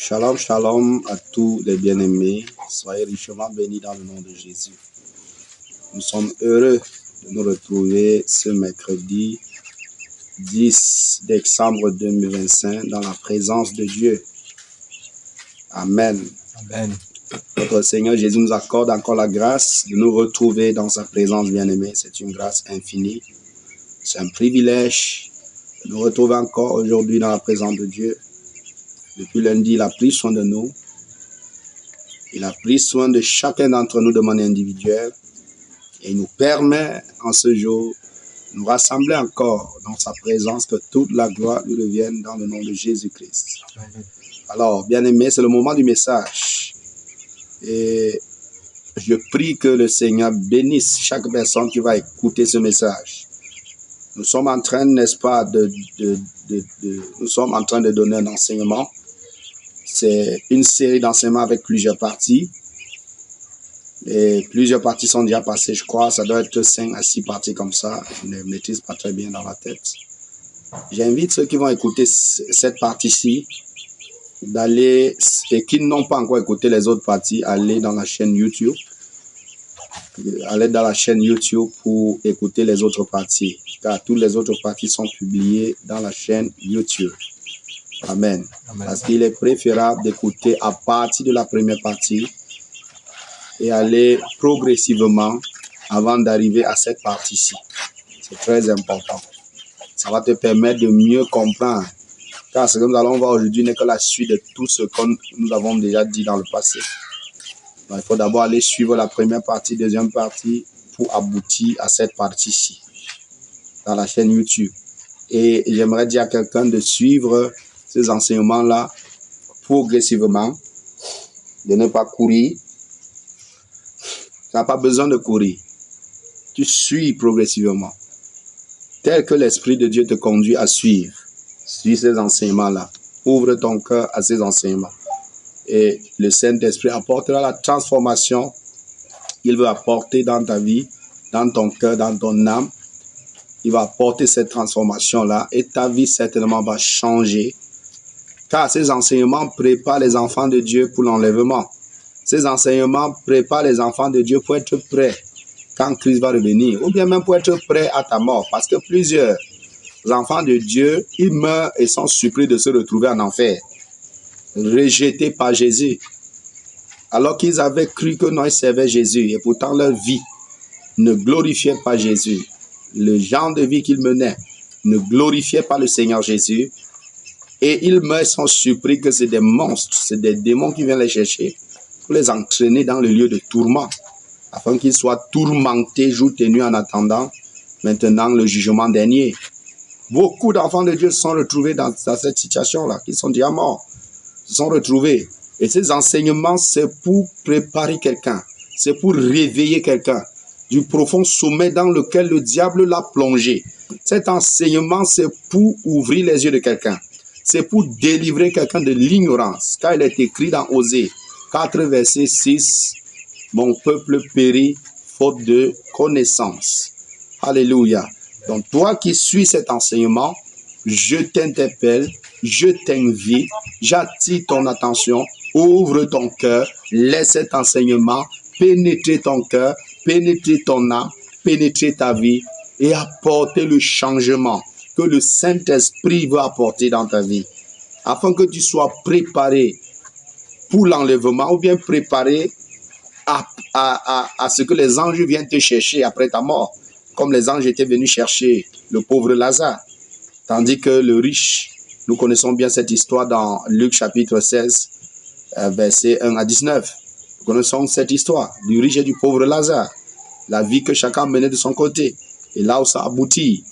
Shalom, shalom à tous les bien-aimés. Soyez richement bénis dans le nom de Jésus. Nous sommes heureux de nous retrouver ce mercredi 10 décembre 2025 dans la présence de Dieu. Amen. Amen. Notre Seigneur Jésus nous accorde encore la grâce de nous retrouver dans sa présence, bien-aimés. C'est une grâce infinie. C'est un privilège de nous retrouver encore aujourd'hui dans la présence de Dieu. Depuis lundi, il a pris soin de nous. Il a pris soin de chacun d'entre nous de manière individuelle. Et il nous permet en ce jour de nous rassembler encore dans sa présence, que toute la gloire lui revienne dans le nom de Jésus-Christ. Alors, bien-aimés, c'est le moment du message. Et je prie que le Seigneur bénisse chaque personne qui va écouter ce message. Nous sommes en train, n'est-ce pas, nous sommes en train de donner un enseignement. C'est une série d'enseignements avec plusieurs parties. Et plusieurs parties sont déjà passées, je crois. Ça doit être 5 à 6 parties comme ça. Je ne maîtrise pas très bien dans la tête. J'invite ceux qui vont écouter cette partie-ci d'aller, et qui n'ont pas encore écouté les autres parties, aller dans la chaîne YouTube. Aller dans la chaîne YouTube pour écouter les autres parties. Car toutes les autres parties sont publiées dans la chaîne YouTube. Amen. Amen. Parce qu'il est préférable d'écouter à partir de la première partie et aller progressivement avant d'arriver à cette partie-ci. C'est très important. Ça va te permettre de mieux comprendre. Car ce que nous allons voir aujourd'hui n'est que la suite de tout ce que nous avons déjà dit dans le passé. Donc, il faut d'abord aller suivre la première partie, deuxième partie, pour aboutir à cette partie-ci, dans la chaîne YouTube. Et j'aimerais dire à quelqu'un de suivre ces enseignements-là progressivement, de ne pas courir. Tu n'as pas besoin de courir. Tu suis progressivement, tel que l'Esprit de Dieu te conduit à suivre. Suis ces enseignements-là. Ouvre ton cœur à ces enseignements. Et le Saint-Esprit apportera la transformation qu'il veut apporter dans ta vie, dans ton cœur, dans ton âme. Il va apporter cette transformation-là et ta vie certainement va changer. Car ces enseignements préparent les enfants de Dieu pour l'enlèvement. Ces enseignements préparent les enfants de Dieu pour être prêts quand Christ va revenir. Ou bien même pour être prêts à ta mort. Parce que plusieurs enfants de Dieu, ils meurent et sont surpris de se retrouver en enfer. Rejetés par Jésus. Alors qu'ils avaient cru que non, ils servaient Jésus. Et pourtant leur vie ne glorifiait pas Jésus. Le genre de vie qu'ils menaient ne glorifiait pas le Seigneur Jésus. Et ils meurent et sont surpris que c'est des monstres, c'est des démons qui viennent les chercher pour les entraîner dans le lieu de tourment, afin qu'ils soient tourmentés jour et nuit en attendant maintenant le jugement dernier. Beaucoup d'enfants de Dieu se sont retrouvés dans cette situation-là, qui sont déjà morts, se sont retrouvés. Et ces enseignements, c'est pour préparer quelqu'un, c'est pour réveiller quelqu'un du profond sommeil dans lequel le diable l'a plongé. Cet enseignement, c'est pour ouvrir les yeux de quelqu'un. C'est pour délivrer quelqu'un de l'ignorance. Car il est écrit dans Osée 4, verset 6, « Mon peuple périt faute de connaissance. » Alléluia. Donc toi qui suis cet enseignement, je t'interpelle, je t'invite, j'attire ton attention, ouvre ton cœur, laisse cet enseignement pénétrer ton cœur, pénétrer ton âme, pénétrer ta vie et apporter le changement que le Saint-Esprit veut apporter dans ta vie, afin que tu sois préparé pour l'enlèvement ou bien préparé à ce que les anges viennent te chercher après ta mort, comme les anges étaient venus chercher le pauvre Lazare. Tandis que le riche, nous connaissons bien cette histoire dans Luc chapitre 16, versets 1 à 19. Nous connaissons cette histoire du riche et du pauvre Lazare, la vie que chacun menait de son côté, et là où ça aboutit.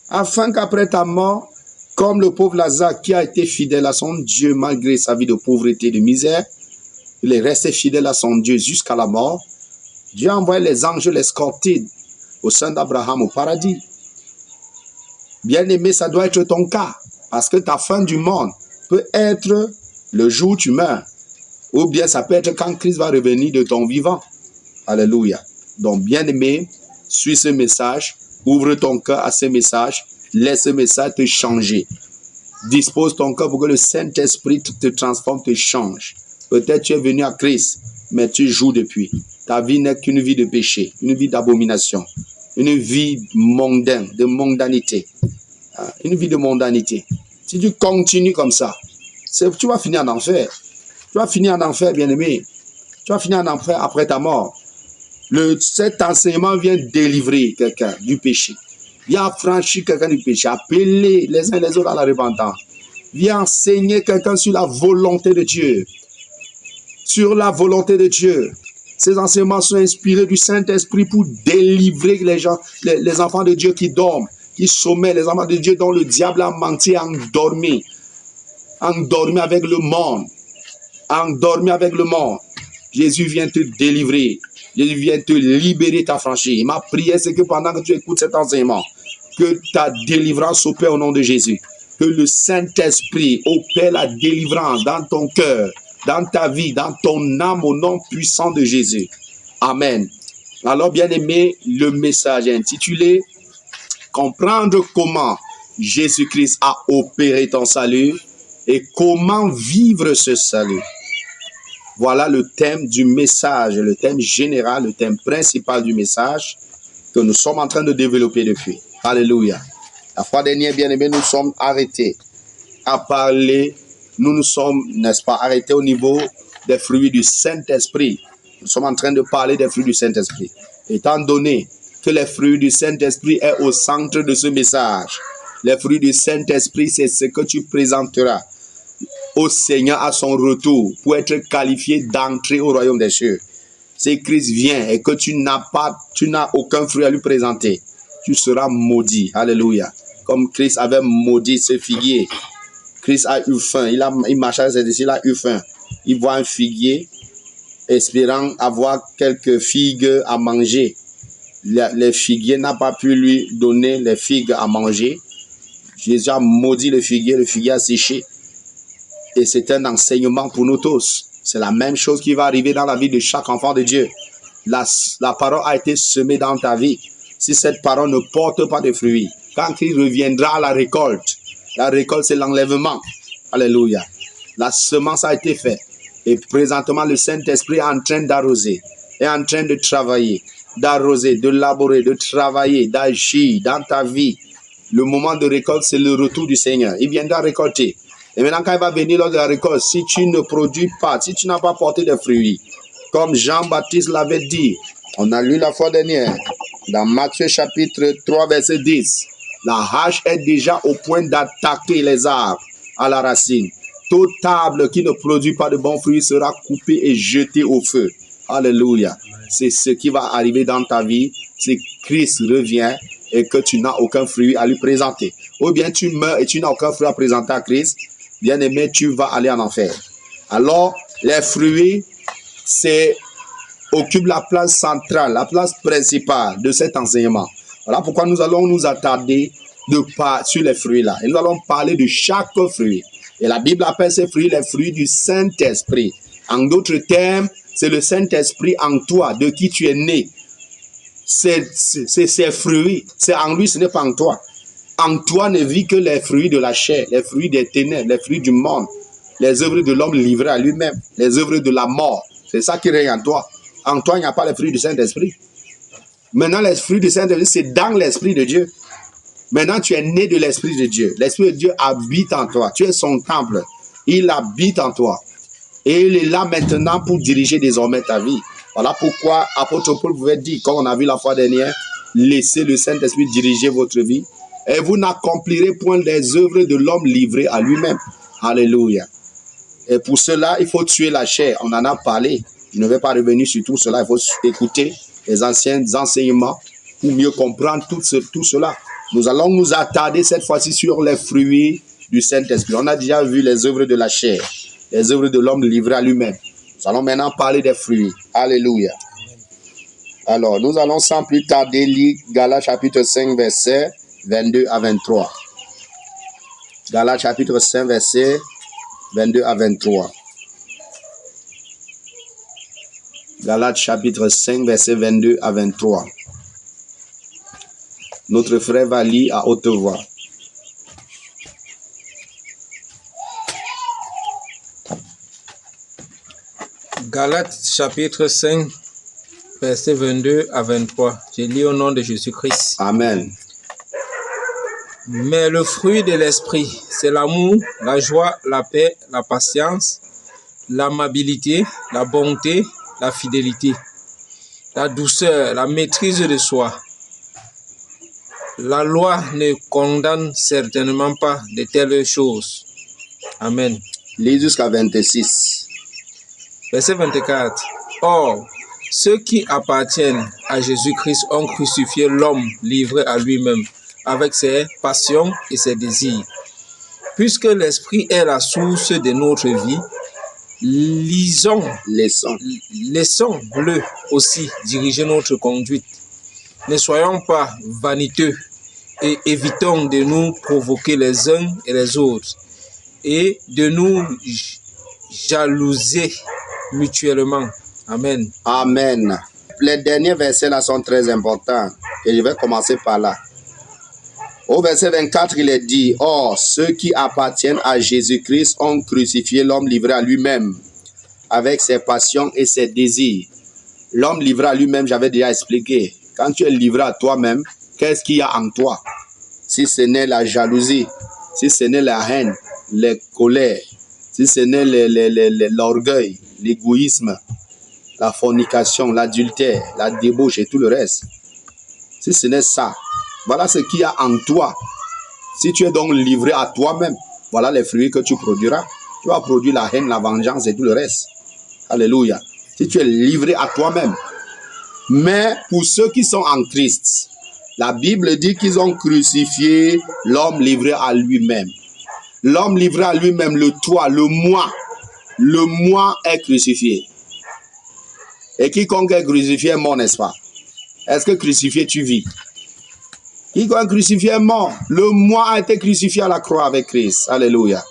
Afin qu'après ta mort, comme le pauvre Lazare qui a été fidèle à son Dieu malgré sa vie de pauvreté et de misère, il est resté fidèle à son Dieu jusqu'à la mort, Dieu a envoyé les anges l'escorter au sein d'Abraham au paradis. Bien-aimé, ça doit être ton cas, parce que ta fin du monde peut être le jour où tu meurs, ou bien ça peut être quand Christ va revenir de ton vivant. Alléluia. Donc, bien-aimé, suis ce message, ouvre ton cœur à ce message, laisse ce message te changer. Dispose ton cœur pour que le Saint-Esprit te transforme, te change. Peut-être tu es venu à Christ, mais tu joues depuis. Ta vie n'est qu'une vie de péché, une vie d'abomination, une vie mondaine, de mondanité. Une vie de mondanité. Si tu continues comme ça, tu vas finir en enfer. Tu vas finir en enfer, bien-aimé. Tu vas finir en enfer après ta mort. Cet enseignement vient délivrer quelqu'un du péché. Vient affranchir quelqu'un du péché. Appeler les uns les autres à la repentance. Vient enseigner quelqu'un sur la volonté de Dieu. Sur la volonté de Dieu. Ces enseignements sont inspirés du Saint-Esprit pour délivrer les gens, les enfants de Dieu qui dorment, qui sommeillent, les enfants de Dieu dont le diable a menti, endormi avec le monde. Endormi avec le monde. Jésus vient te délivrer. Jésus vient te libérer, t'affranchir. Ma prière, c'est que pendant que tu écoutes cet enseignement, que ta délivrance opère au nom de Jésus. Que le Saint-Esprit opère la délivrance dans ton cœur, dans ta vie, dans ton âme, au nom puissant de Jésus. Amen. Alors, bien-aimé, le message est intitulé « Comprendre comment Jésus-Christ a opéré ton salut et comment vivre ce salut ». Voilà le thème du message, le thème général, le thème principal du message que nous sommes en train de développer depuis. Alléluia. La fois dernière, bien-aimés, nous sommes arrêtés à parler, nous sommes, n'est-ce pas, arrêtés au niveau des fruits du Saint-Esprit. Nous sommes en train de parler des fruits du Saint-Esprit. Étant donné que les fruits du Saint-Esprit est au centre de ce message, les fruits du Saint-Esprit, c'est ce que tu présenteras au Seigneur à son retour pour être qualifié d'entrer au royaume des cieux. Si Christ vient et que tu n'as aucun fruit à lui présenter, tu seras maudit. Alléluia. Comme Christ avait maudit ce figuier. Christ a eu faim. Il marchait il a eu faim. Il voit un figuier espérant avoir quelques figues à manger. Les figuiers n'ont pas pu lui donner les figues à manger. Jésus a maudit le figuier a séché. Et c'est un enseignement pour nous tous. C'est la même chose qui va arriver dans la vie de chaque enfant de Dieu. La parole a été semée dans ta vie. Si cette parole ne porte pas de fruits, quand il reviendra à la récolte c'est l'enlèvement. Alléluia. La semence a été faite. Et présentement, le Saint-Esprit est en train d'arroser, est en train de travailler, d'arroser, de laborer, de travailler, d'agir dans ta vie. Le moment de récolte, c'est le retour du Seigneur. Il viendra récolter. Et maintenant, quand il va venir lors de la récolte, si tu ne produis pas, si tu n'as pas porté de fruits, comme Jean-Baptiste l'avait dit, on a lu la fois dernière, dans Matthieu chapitre 3, verset 10, la hache est déjà au point d'attaquer les arbres à la racine. Toute table qui ne produit pas de bons fruits sera coupée et jetée au feu. Alléluia. C'est ce qui va arriver dans ta vie. Si Christ revient et que tu n'as aucun fruit à lui présenter. Ou bien tu meurs et tu n'as aucun fruit à présenter à Christ. Bien-aimé, tu vas aller en enfer. Alors, les fruits, occupent la place centrale, la place principale de cet enseignement. Voilà pourquoi nous allons nous attarder sur les fruits là. Et nous allons parler de chaque fruit. Et la Bible appelle ces fruits les fruits du Saint-Esprit. En d'autres termes, c'est le Saint-Esprit en toi, de qui tu es né. C'est ces fruits. C'est en lui, ce n'est pas en toi. En toi ne vit que les fruits de la chair, les fruits des ténèbres, les fruits du monde, les œuvres de l'homme livré à lui-même, les œuvres de la mort. C'est ça qui règne en toi. En toi, il n'y a pas les fruits du Saint-Esprit. Maintenant, les fruits du Saint-Esprit, c'est dans l'Esprit de Dieu. Maintenant, tu es né de l'Esprit de Dieu. L'Esprit de Dieu habite en toi. Tu es son temple. Il habite en toi. Et il est là maintenant pour diriger désormais ta vie. Voilà pourquoi apôtre Paul pouvait dire, comme on a vu la fois dernière, laissez le Saint-Esprit diriger votre vie et vous n'accomplirez point les œuvres de l'homme livré à lui-même. Alléluia. Et pour cela, il faut tuer la chair. On en a parlé. Je ne vais pas revenir sur tout cela. Il faut écouter les anciens enseignements pour mieux comprendre tout cela. Nous allons nous attarder cette fois-ci sur les fruits du Saint-Esprit. On a déjà vu les œuvres de la chair, les œuvres de l'homme livré à lui-même. Nous allons maintenant parler des fruits. Alléluia. Alors, nous allons sans plus tarder lire Galates chapitre 5, versets 22 à 23. Galates chapitre 5, versets 22 à 23. Galates chapitre 5, versets 22 à 23. Notre frère va lire à haute voix. Galates chapitre 5, versets 22 à 23. Je lis au nom de Jésus-Christ. Amen. Mais le fruit de l'esprit, c'est l'amour, la joie, la paix, la patience, l'amabilité, la bonté, la fidélité, la douceur, la maîtrise de soi. La loi ne condamne certainement pas de telles choses. Amen. Lis jusqu'à 26. Verset 24. Or, ceux qui appartiennent à Jésus-Christ ont crucifié l'homme livré à lui-même avec ses passions et ses désirs. Puisque l'esprit est la source de notre vie, laissons-le aussi diriger notre conduite. Ne soyons pas vaniteux et évitons de nous provoquer les uns et les autres et de nous jalouser mutuellement. Amen. Amen. Les derniers versets là sont très importants et je vais commencer par là. Au verset 24, il est dit, « Or, ceux qui appartiennent à Jésus-Christ ont crucifié l'homme livré à lui-même, avec ses passions et ses désirs. » L'homme livré à lui-même, j'avais déjà expliqué. Quand tu es livré à toi-même, qu'est-ce qu'il y a en toi? Si ce n'est la jalousie, si ce n'est la haine, les colères, si ce n'est l'orgueil, l'égoïsme, la fornication, l'adultère, la débauche et tout le reste. Si ce n'est ça, voilà ce qu'il y a en toi. Si tu es donc livré à toi-même, voilà les fruits que tu produiras. Tu vas produire la haine, la vengeance et tout le reste. Alléluia. Si tu es livré à toi-même. Mais pour ceux qui sont en Christ, la Bible dit qu'ils ont crucifié l'homme livré à lui-même. L'homme livré à lui-même, le toi, le moi est crucifié. Et quiconque est crucifié est mort, n'est-ce pas? Est-ce que crucifié tu vis? Quiconque est crucifié est mort. Le moi a été crucifié à la croix avec Christ. Alléluia.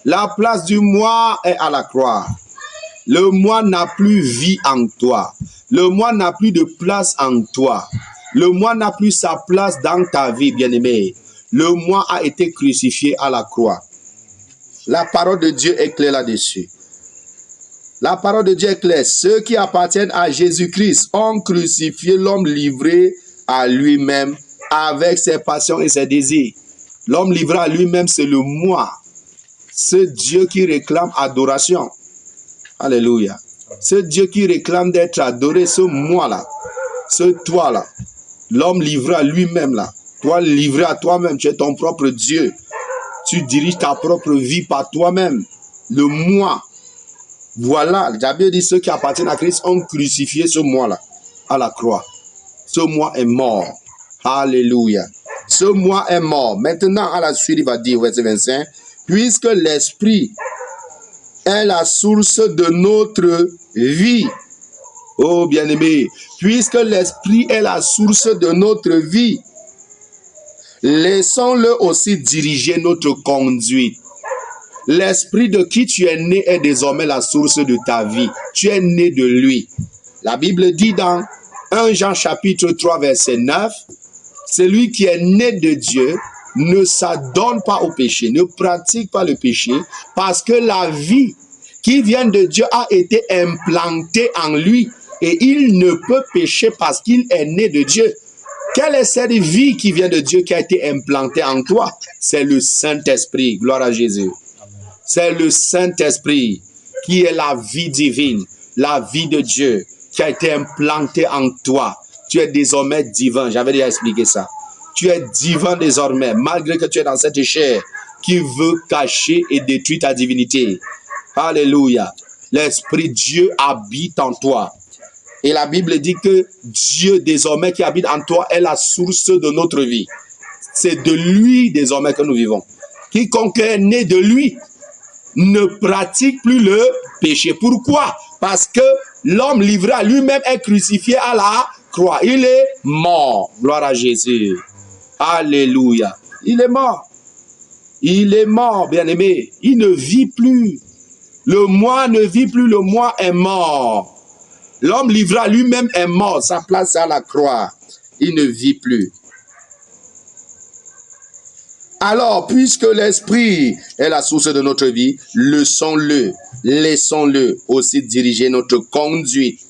La place du moi est à la croix. Le moi n'a plus vie en toi. Le moi n'a plus de place en toi. Le moi n'a plus sa place dans ta vie, bien-aimé. Le moi a été crucifié à la croix. La parole de Dieu est claire là-dessus. La parole de Dieu est claire. Ceux qui appartiennent à Jésus-Christ ont crucifié l'homme livré à lui-même avec ses passions et ses désirs. L'homme livré à lui-même, c'est le moi. Ce Dieu qui réclame adoration. Alléluia. Ce Dieu qui réclame d'être adoré, ce moi-là, ce toi-là. L'homme livré à lui-même là. Toi livré à toi-même, tu es ton propre Dieu. Tu diriges ta propre vie par toi-même. Le moi. Voilà, la Bible dit ceux qui appartiennent à Christ ont crucifié ce moi-là à la croix. Ce moi est mort. Alléluia. Ce moi est mort. Maintenant, à la suite, il va dire, verset 25, puisque l'esprit est la source de notre vie. Oh bien-aimé, puisque l'esprit est la source de notre vie, laissons-le aussi diriger notre conduite. L'esprit de qui tu es né est désormais la source de ta vie. Tu es né de lui. La Bible dit dans 1 Jean chapitre 3 verset 9, celui qui est né de Dieu ne s'adonne pas au péché, ne pratique pas le péché, parce que la vie qui vient de Dieu a été implantée en lui et il ne peut pécher parce qu'il est né de Dieu. Quelle est cette vie qui vient de Dieu qui a été implantée en toi? C'est le Saint-Esprit. Gloire à Jésus. C'est le Saint-Esprit qui est la vie divine, la vie de Dieu qui a été implantée en toi. Tu es désormais divin. J'avais déjà expliqué ça. Tu es divin désormais, malgré que tu es dans cette chair qui veut cacher et détruire ta divinité. Alléluia. L'Esprit Dieu habite en toi. Et la Bible dit que Dieu désormais qui habite en toi est la source de notre vie. C'est de lui désormais que nous vivons. Quiconque est né de lui ne pratique plus le péché. Pourquoi? Parce que l'homme livré à lui-même est crucifié à la croix. Il est mort. Gloire à Jésus. Alléluia. Il est mort. Il est mort, bien-aimé. Il ne vit plus. Le moi ne vit plus. Le moi est mort. L'homme livré à lui-même est mort. Sa place est à la croix. Il ne vit plus. Alors, puisque l'esprit est la source de notre vie, laissons-le aussi diriger notre conduite.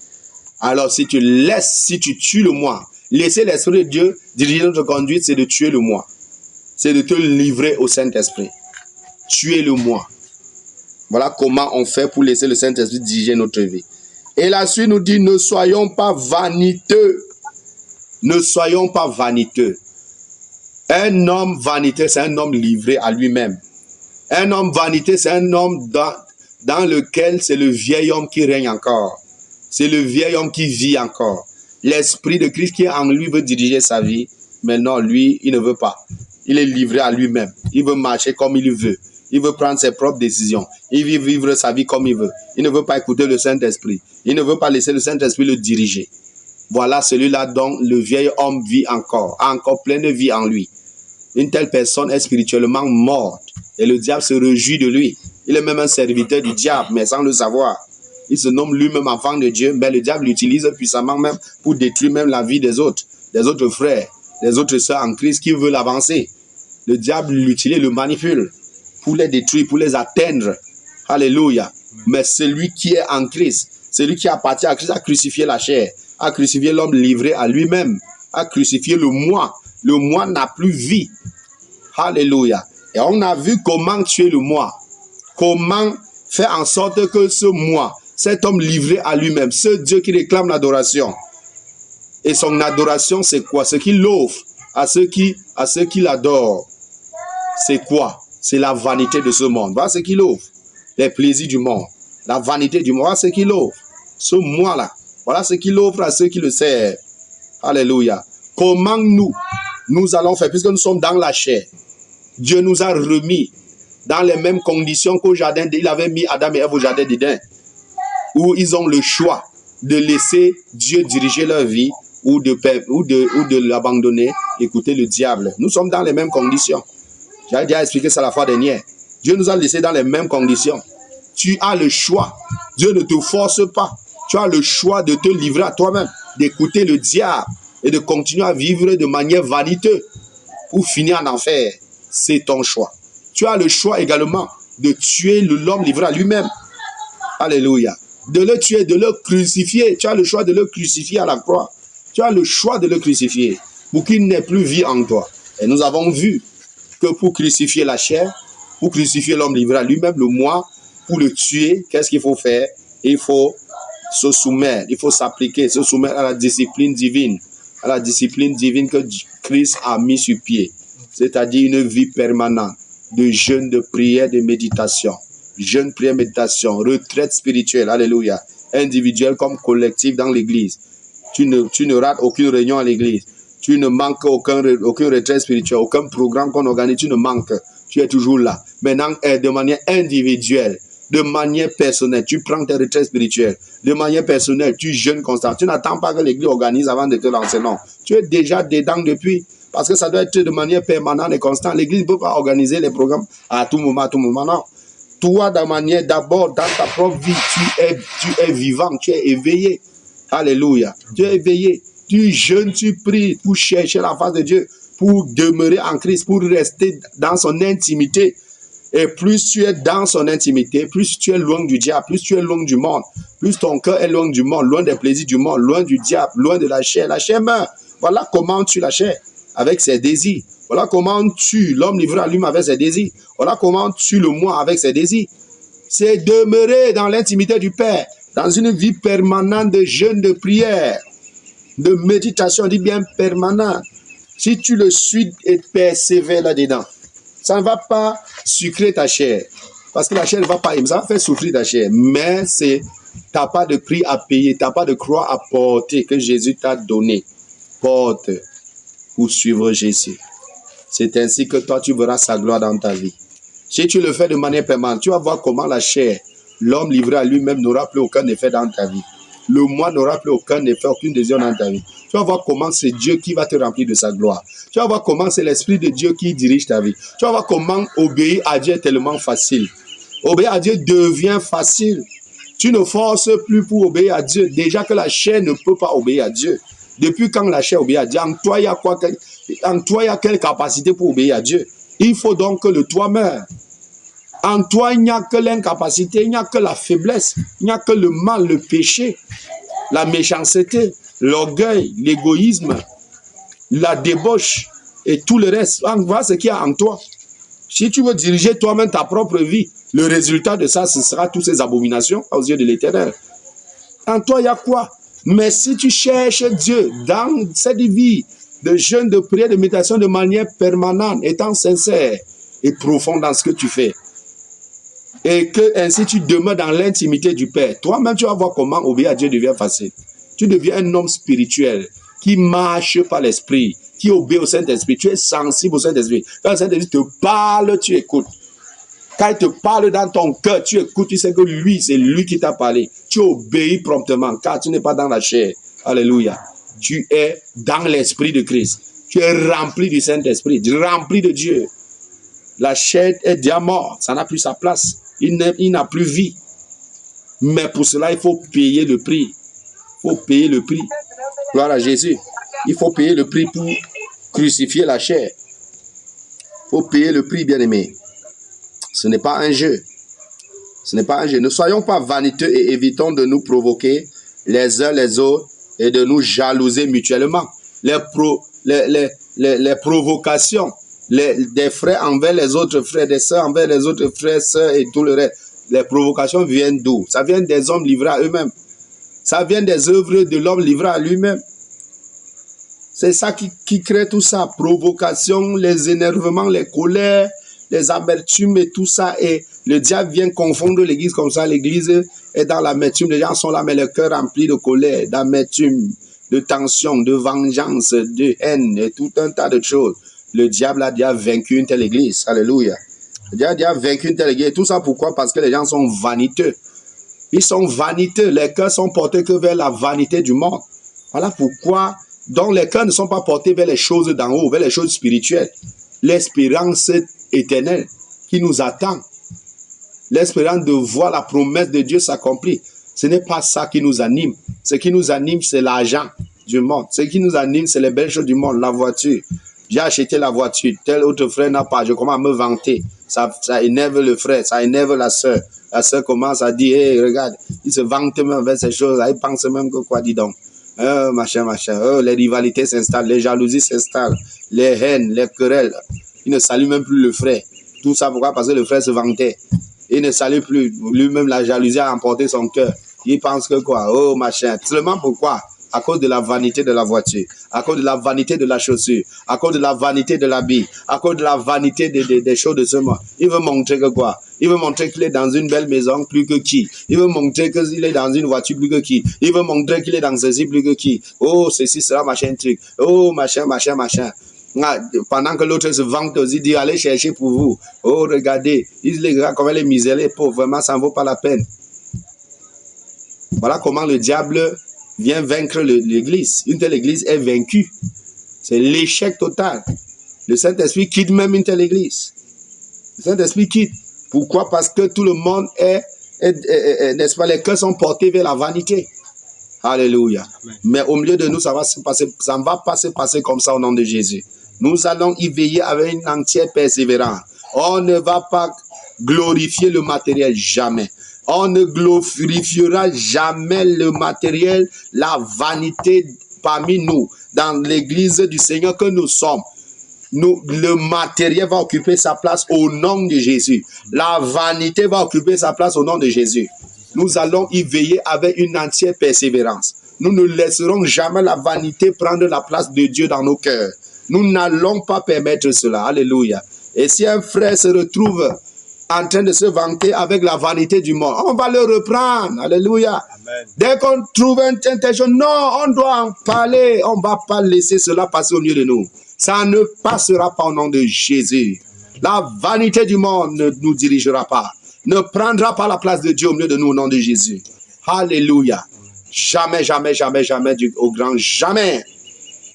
Alors, si tu tues le moi, laisser l'esprit de Dieu diriger notre conduite, c'est de tuer le moi. C'est de te livrer au Saint-Esprit. Tuer le moi. Voilà comment on fait pour laisser le Saint-Esprit diriger notre vie. Et la suite nous dit, ne soyons pas vaniteux. Ne soyons pas vaniteux. Un homme vaniteux, c'est un homme livré à lui-même. Un homme vaniteux, c'est un homme dans lequel c'est le vieil homme qui règne encore. C'est le vieil homme qui vit encore. L'esprit de Christ qui est en lui veut diriger sa vie. Mais non, lui, il ne veut pas. Il est livré à lui-même. Il veut marcher comme il veut. Il veut prendre ses propres décisions. Il veut vivre sa vie comme il veut. Il ne veut pas écouter le Saint-Esprit. Il ne veut pas laisser le Saint-Esprit le diriger. Voilà celui-là dont le vieil homme vit encore. A encore pleine vie en lui. Une telle personne est spirituellement morte. Et le diable se réjouit de lui. Il est même un serviteur du diable, mais sans le savoir. Il se nomme lui-même enfant de Dieu, mais le diable l'utilise puissamment même pour détruire même la vie des autres frères, des autres sœurs en Christ qui veulent avancer. Le diable l'utilise, le manipule pour les détruire, pour les atteindre. Alléluia. Mais celui qui est en Christ, celui qui appartient à Christ, a crucifié la chair, a crucifié l'homme livré à lui-même, a crucifié le moi. Le moi n'a plus vie. Alléluia. Et on a vu comment tuer le moi. Comment faire en sorte que ce moi, cet homme livré à lui-même, ce Dieu qui réclame l'adoration. Et son adoration, c'est quoi? Ce qu'il offre à ceux qui l'adorent. C'est quoi? C'est la vanité de ce monde. Voilà ce qu'il offre. Les plaisirs du monde. La vanité du monde. Voilà ce qu'il offre. Ce moi-là. Voilà ce qu'il offre à ceux qui le servent. Alléluia. Comment nous allons faire, puisque nous sommes dans la chair. Dieu nous a remis dans les mêmes conditions qu'au jardin. Il avait mis Adam et Ève au jardin d'Éden, où ils ont le choix de laisser Dieu diriger leur vie ou de l'abandonner, écouter le diable. Nous sommes dans les mêmes conditions. J'avais déjà expliqué ça la fois dernière. Dieu nous a laissés dans les mêmes conditions. Tu as le choix. Dieu ne te force pas. Tu as le choix de te livrer à toi-même, d'écouter le diable et de continuer à vivre de manière vaniteuse pour finir en enfer. C'est ton choix. Tu as le choix également de tuer l'homme livré à lui-même. Alléluia. De le tuer, de le crucifier. Tu as le choix de le crucifier à la croix. Tu as le choix de le crucifier pour qu'il n'ait plus vie en toi. Et nous avons vu que pour crucifier la chair, pour crucifier l'homme livré à lui-même, le moi, pour le tuer, qu'est-ce qu'il faut faire? Il faut se soumettre, il faut s'appliquer, se soumettre à la discipline divine que Christ a mis sur pied. C'est-à-dire une vie permanente de jeûne, de prière, de méditation. Jeûne, prière, méditation, retraite spirituelle, alléluia, individuelle comme collective dans l'église. Tu ne rates aucune réunion à l'église. Tu ne manques aucun retraite spirituel, aucun programme qu'on organise, tu ne manques. Tu es toujours là. Maintenant, de manière individuelle, de manière personnelle, tu prends tes retraites spirituelles. De manière personnelle, tu jeûnes constamment. Tu n'attends pas que l'église organise avant de te lancer, non. Tu es déjà dedans depuis. Parce que ça doit être de manière permanente et constante. L'église ne peut pas organiser les programmes à tout moment, non. Toi, d'abord, dans ta propre vie, tu es vivant, tu es éveillé. Alléluia. Tu es éveillé. Tu jeûnes, tu pries pour chercher la face de Dieu, pour demeurer en Christ, pour rester dans son intimité. Et plus tu es dans son intimité, plus tu es loin du diable, plus tu es loin du monde, plus ton cœur est loin du monde, loin des plaisirs du monde, loin du diable, loin de la chair. La chair meurt. Voilà comment tu la chair. Avec ses désirs. Voilà comment tue l'homme livré à lui-même avec ses désirs. Voilà comment tue le moi avec ses désirs. C'est demeurer dans l'intimité du Père, dans une vie permanente de jeûne, de prière, de méditation, dit bien permanente. Si tu le suis et persévères là-dedans, ça ne va pas sucrer ta chair. Parce que la chair ne va pas aimer, ça va faire souffrir ta chair. Mais tu n'as pas de prix à payer, tu n'as pas de croix à porter que Jésus t'a donné. Porte pour suivre Jésus. C'est ainsi que toi, tu verras sa gloire dans ta vie. Si tu le fais de manière permanente, tu vas voir comment la chair, l'homme livré à lui-même, n'aura plus aucun effet dans ta vie. Le moi n'aura plus aucun effet, aucune décision dans ta vie. Tu vas voir comment c'est Dieu qui va te remplir de sa gloire. Tu vas voir comment c'est l'Esprit de Dieu qui dirige ta vie. Tu vas voir comment obéir à Dieu est tellement facile. Obéir à Dieu devient facile. Tu ne forces plus pour obéir à Dieu. Déjà que la chair ne peut pas obéir à Dieu. Depuis quand la chair obéit à Dieu, en toi, il y a quoi? En toi, il y a quelle capacité pour obéir à Dieu? Il faut donc que le toi meure. En toi, il n'y a que l'incapacité, il n'y a que la faiblesse, il n'y a que le mal, le péché, la méchanceté, l'orgueil, l'égoïsme, la débauche et tout le reste. Voilà ce qu'il y a en toi. Si tu veux diriger toi-même ta propre vie, le résultat de ça, ce sera toutes ces abominations aux yeux de l'Éternel. En toi, il y a quoi? Mais si tu cherches Dieu dans cette vie de jeûne, de prière, de méditation de manière permanente, étant sincère et profond dans ce que tu fais, et que ainsi tu demeures dans l'intimité du Père, toi-même tu vas voir comment obéir à Dieu devient facile. Tu deviens un homme spirituel qui marche par l'Esprit, qui obéit au Saint-Esprit. Tu es sensible au Saint-Esprit. Quand le Saint-Esprit te parle, tu écoutes. Quand il te parle dans ton cœur, tu écoutes, tu sais que lui, c'est lui qui t'a parlé. Tu obéis promptement, car tu n'es pas dans la chair. Alléluia. Tu es dans l'Esprit de Christ. Tu es rempli du Saint-Esprit, rempli de Dieu. La chair est déjà morte, ça n'a plus sa place. Il n'a plus vie. Mais pour cela, il faut payer le prix. Il faut payer le prix. Gloire à Jésus. Il faut payer le prix pour crucifier la chair. Il faut payer le prix, bien-aimé. Ce n'est pas un jeu. Ce n'est pas un jeu. Ne soyons pas vaniteux et évitons de nous provoquer les uns les autres et de nous jalouser mutuellement. Les provocations des frères envers les autres frères, des sœurs envers les autres frères, sœurs et tout le reste. Les provocations viennent d'où? Ça vient des hommes livrés à eux-mêmes. Ça vient des œuvres de l'homme livré à lui-même. C'est ça qui crée tout ça. Provocation, les énervements, les colères, les amertumes et tout ça. Et le diable vient confondre l'église comme ça. L'église est dans l'amertume. Les gens sont là, mais le cœur rempli de colère, d'amertume, de tension, de vengeance, de haine et tout un tas de choses. Le diable a déjà vaincu une telle église. Alléluia. Le diable a déjà vaincu une telle église. Et tout ça pourquoi? Parce que les gens sont vaniteux. Ils sont vaniteux. Les cœurs sont portés que vers la vanité du monde. Voilà pourquoi. Donc les cœurs ne sont pas portés vers les choses d'en haut, vers les choses spirituelles. L'espérance éternelle qui nous attend. L'espérance de voir la promesse de Dieu s'accomplir. Ce n'est pas ça qui nous anime. Ce qui nous anime, c'est l'argent du monde. Ce qui nous anime, c'est les belles choses du monde, la voiture. J'ai acheté la voiture, tel autre frère n'a pas. Je commence à me vanter. Ça énerve le frère, ça énerve la sœur. La sœur commence à dire, hey, regarde, il se vante même avec ces choses-là. Il pense même que quoi, dis donc. Machin. Les rivalités s'installent, les jalousies s'installent, les haines, les querelles. Il ne salue même plus le frère. Tout ça pourquoi? Parce que le frère se vantait. Il ne salue plus. Lui-même, la jalousie a emporté son cœur. Il pense que quoi? Oh, machin. Seulement pourquoi? À cause de la vanité de la voiture, à cause de la vanité de la chaussure, à cause de la vanité de l'habit, à cause de la vanité des choses de ce monde. Il veut montrer que quoi? Il veut montrer qu'il est dans une belle maison plus que qui? Il veut montrer qu'il est dans une voiture plus que qui? Il veut montrer qu'il est dans ceci plus que qui? Oh, ceci, cela, machin, truc. Oh, machin. Pendant que l'autre se vante aussi, dit allez chercher pour vous. Oh, regardez, les gars, comment les misères, les pauvres, vraiment, ça ne vaut pas la peine. Voilà comment le diable vient vaincre l'église. Une telle église est vaincue. C'est l'échec total. Le Saint-Esprit quitte même une telle église. Le Saint-Esprit quitte. Pourquoi? Parce que tout le monde n'est-ce pas, les cœurs sont portés vers la vanité. Alléluia. Amen. Mais au milieu de nous, ça ne va pas se passer comme ça au nom de Jésus. Nous allons y veiller avec une entière persévérance. On ne va pas glorifier le matériel, jamais. On ne glorifiera jamais le matériel, la vanité parmi nous, dans l'église du Seigneur que nous sommes. Le matériel va occuper sa place au nom de Jésus. La vanité va occuper sa place au nom de Jésus. Nous allons y veiller avec une entière persévérance. Nous ne laisserons jamais la vanité prendre la place de Dieu dans nos cœurs. Nous n'allons pas permettre cela. Alléluia. Et si un frère se retrouve en train de se vanter avec la vanité du monde, on va le reprendre. Alléluia. Amen. Dès qu'on trouve un intention, non, on doit en parler. On ne va pas laisser cela passer au milieu de nous. Ça ne passera pas au nom de Jésus. La vanité du monde ne nous dirigera pas. Ne prendra pas la place de Dieu au milieu de nous au nom de Jésus. Alléluia. Jamais, au grand jamais.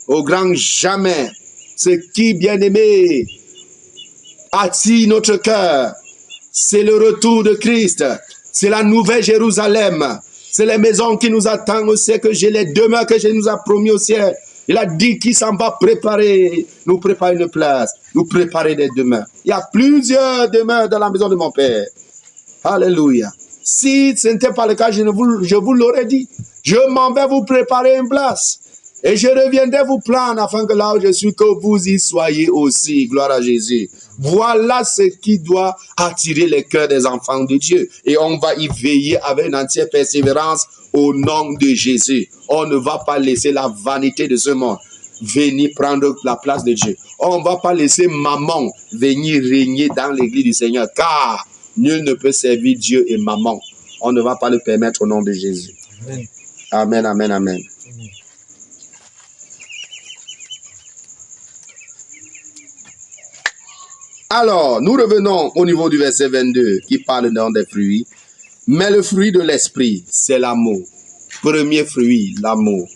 Au grand jamais. Ce qui, bien-aimé, attire notre cœur, c'est le retour de Christ. C'est la nouvelle Jérusalem. C'est les maisons qui nous attendent au ciel, que j'ai les demeures que je nous a promis au ciel. Il a dit qu'il s'en va préparer, nous préparer une place. nous préparer des demeures. Il y a plusieurs demeures dans la maison de mon Père. Alléluia. Si ce n'était pas le cas, je vous l'aurais dit. Je m'en vais vous préparer une place. Et je reviendrai vous prendre afin que là où je suis, que vous y soyez aussi. Gloire à Jésus. Voilà ce qui doit attirer les cœurs des enfants de Dieu. Et on va y veiller avec une entière persévérance au nom de Jésus. On ne va pas laisser la vanité de ce monde venir prendre la place de Dieu. On ne va pas laisser maman venir régner dans l'église du Seigneur. Car nul ne peut servir Dieu et maman. On ne va pas le permettre au nom de Jésus. Amen, amen, amen. Amen. Alors, nous revenons au niveau du verset 22 qui parle donc des fruits. Mais le fruit de l'esprit, c'est l'amour. Premier fruit, l'amour.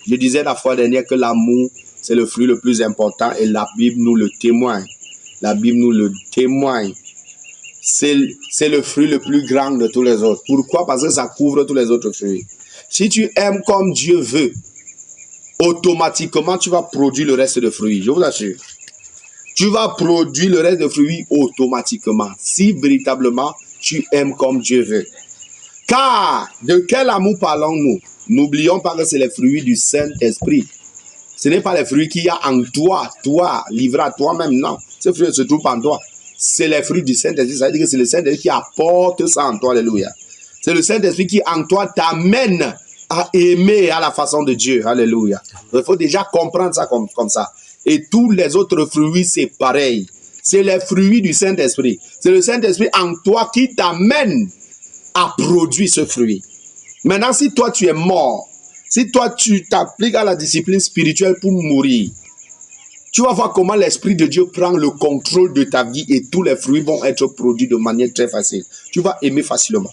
Je disais la fois dernière que l'amour, c'est le fruit le plus important et la Bible nous le témoigne. La Bible nous le témoigne. C'est le fruit le plus grand de tous les autres. Pourquoi? Parce que ça couvre tous les autres fruits. Si tu aimes comme Dieu veut, automatiquement tu vas produire le reste de fruits. Je vous assure. Tu vas produire le reste de fruits automatiquement. Si véritablement tu aimes comme Dieu veut. Car de quel amour parlons-nous? N'oublions pas que c'est les fruits du Saint-Esprit. Ce n'est pas les fruits qu'il y a en toi, livré à toi-même, non. Ces fruits se trouvent en toi. C'est les fruits du Saint-Esprit. Ça veut dire que c'est le Saint-Esprit qui apporte ça en toi. Alléluia. C'est le Saint-Esprit qui en toi t'amène à aimer à la façon de Dieu. Alléluia. Il faut déjà comprendre ça comme ça. Et tous les autres fruits, c'est pareil. C'est les fruits du Saint-Esprit. C'est le Saint-Esprit en toi qui t'amène à produire ce fruit. Maintenant, si toi tu es mort, si toi tu t'appliques à la discipline spirituelle pour mourir, tu vas voir comment l'Esprit de Dieu prend le contrôle de ta vie et tous les fruits vont être produits de manière très facile. Tu vas aimer facilement.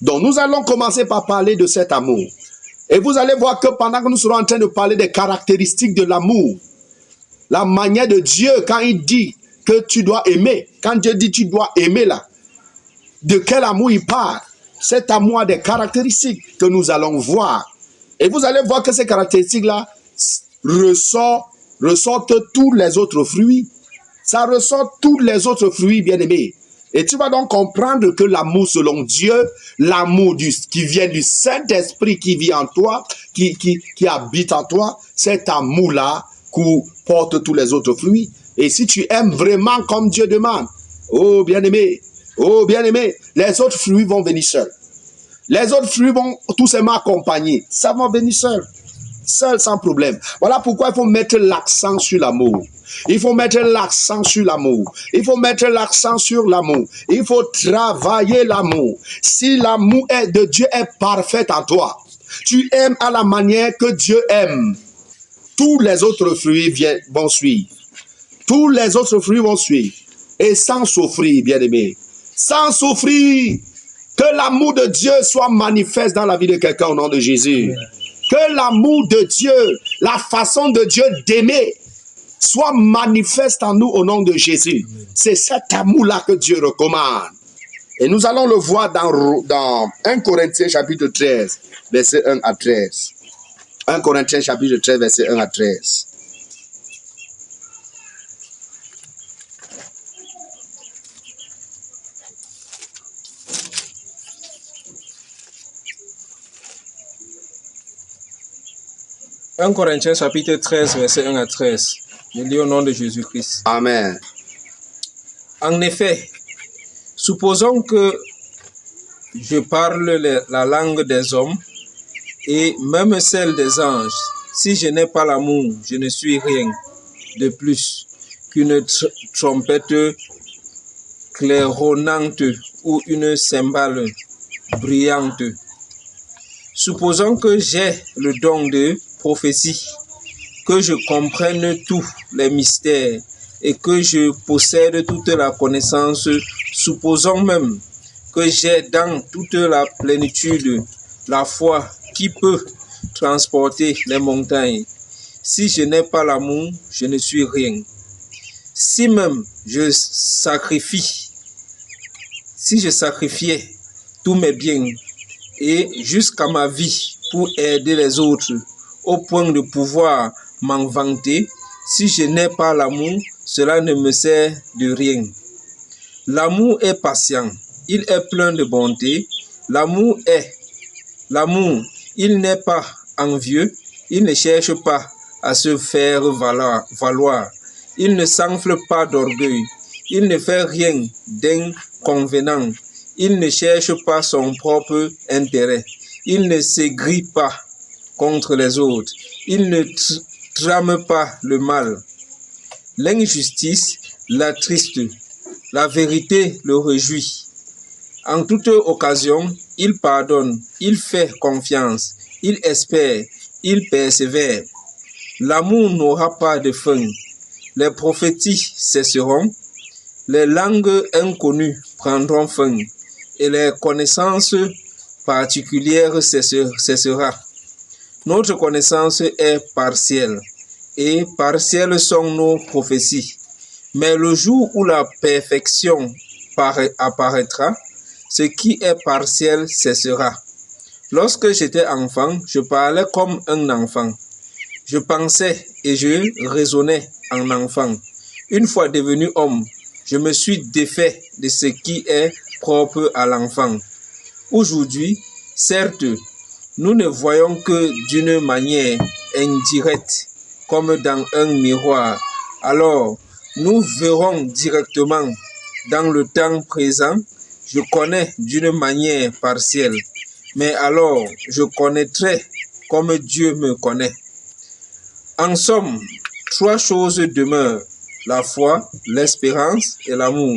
Donc, nous allons commencer par parler de cet amour. Et vous allez voir que pendant que nous serons en train de parler des caractéristiques de l'amour, la manière de Dieu, quand il dit que tu dois aimer, quand Dieu dit tu dois aimer là, de quel amour il parle? Cet amour a des caractéristiques que nous allons voir. Et vous allez voir que ces caractéristiques-là ressortent tous les autres fruits. Ça ressort tous les autres fruits, bien-aimés. Et tu vas donc comprendre que l'amour selon Dieu, l'amour qui vient du Saint-Esprit qui vit en toi, qui habite en toi, cet amour-là porte tous les autres fruits. Et si tu aimes vraiment comme Dieu demande, oh bien-aimé, les autres fruits vont venir seuls. Les autres fruits vont tout simplement accompagner. Ça va venir seul sans problème. Voilà pourquoi il faut mettre l'accent sur l'amour. Il faut mettre l'accent sur l'amour. Il faut mettre l'accent sur l'amour. Il faut travailler l'amour. Si l'amour de Dieu est parfait en toi, tu aimes à la manière que Dieu aime, tous les autres fruits vont suivre. Tous les autres fruits vont suivre. Et sans souffrir, bien-aimé. Sans souffrir. Que l'amour de Dieu soit manifeste dans la vie de quelqu'un au nom de Jésus. Que l'amour de Dieu, la façon de Dieu d'aimer, soit manifeste en nous au nom de Jésus. C'est cet amour-là que Dieu recommande. Et nous allons le voir dans 1 Corinthiens chapitre 13, verset 1 à 13. 1 Corinthiens chapitre 13, verset 1 à 13. « 1 Corinthiens chapitre 13, verset 1 à 13. Je lis au nom de Jésus-Christ. Amen. En effet, supposons que je parle la langue des hommes et même celle des anges. Si je n'ai pas l'amour, je ne suis rien de plus qu'une trompette claironnante ou une cymbale brillante. Supposons que j'ai le don de prophétie, que je comprenne tous les mystères et que je possède toute la connaissance. Supposons même que j'ai dans toute la plénitude la foi qui peut transporter les montagnes. Si je n'ai pas l'amour, je ne suis rien. Si même je sacrifiais tous mes biens et jusqu'à ma vie pour aider les autres, au point de pouvoir m'en vanter, Si je n'ai pas l'amour, cela ne me sert de rien. L'amour est patient, il est plein de bonté. L'amour, il n'est pas envieux, il ne cherche pas à se faire valoir. Il ne s'enfle pas d'orgueil, il ne fait rien d'inconvénient. Il ne cherche pas son propre intérêt. Il ne s'aigrit pas contre les autres. Il ne trame pas le mal. L'injustice l'attriste. La vérité le réjouit. En toute occasion, il pardonne, il fait confiance, il espère, il persévère. L'amour n'aura pas de fin. Les prophéties cesseront. Les langues inconnues prendront fin. Et les connaissances particulières cessera. Notre connaissance est partielle, et partielles sont nos prophéties. Mais le jour où la perfection apparaîtra, ce qui est partiel cessera. Lorsque j'étais enfant, je parlais comme un enfant. Je pensais et je raisonnais en enfant. Une fois devenu homme, je me suis défait de ce qui est propre à l'enfant. Aujourd'hui, certes, nous ne voyons que d'une manière indirecte, comme dans un miroir. Alors, nous verrons directement. Dans le temps présent, je connais d'une manière partielle, mais alors je connaîtrai comme Dieu me connaît. En somme, 3 choses demeurent, la foi, l'espérance et l'amour.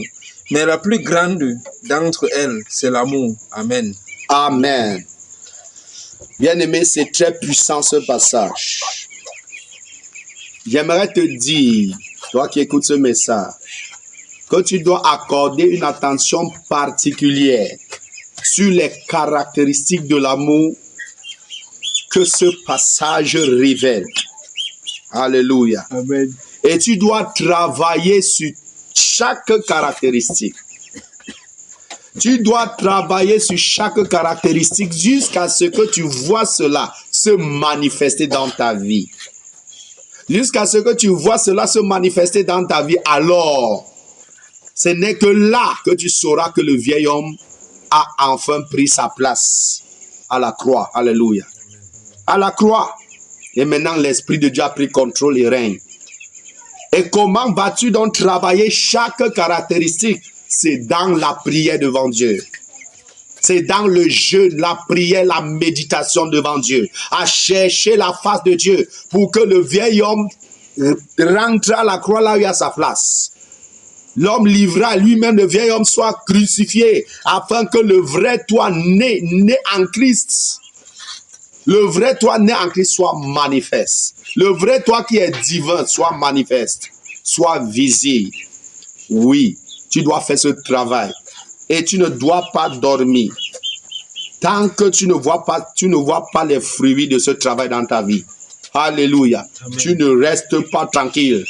Mais la plus grande d'entre elles, c'est l'amour. Amen. Amen. Bien-aimé, c'est très puissant ce passage. J'aimerais te dire, toi qui écoutes ce message, que tu dois accorder une attention particulière sur les caractéristiques de l'amour que ce passage révèle. Alléluia. Amen. Et tu dois travailler sur chaque caractéristique. Tu dois travailler sur chaque caractéristique jusqu'à ce que tu vois cela se manifester dans ta vie. Jusqu'à ce que tu vois cela se manifester dans ta vie, alors, ce n'est que là que tu sauras que le vieil homme a enfin pris sa place à la croix. Alléluia. À la croix. Et maintenant, l'Esprit de Dieu a pris contrôle et règne. Et comment vas-tu donc travailler chaque caractéristique? C'est dans la prière devant Dieu. C'est dans le jeûne, la prière, la méditation devant Dieu. À chercher la face de Dieu pour que le vieil homme rentre à la croix là où il a sa place. L'homme livrera lui-même, le vieil homme soit crucifié afin que le vrai toi né en Christ, le vrai toi né en Christ soit manifeste. Le vrai toi qui est divin soit manifeste, soit visible. Oui, tu dois faire ce travail et tu ne dois pas dormir tant que tu ne vois pas les fruits de ce travail dans ta vie. Alléluia. Amen. Tu ne restes pas tranquille.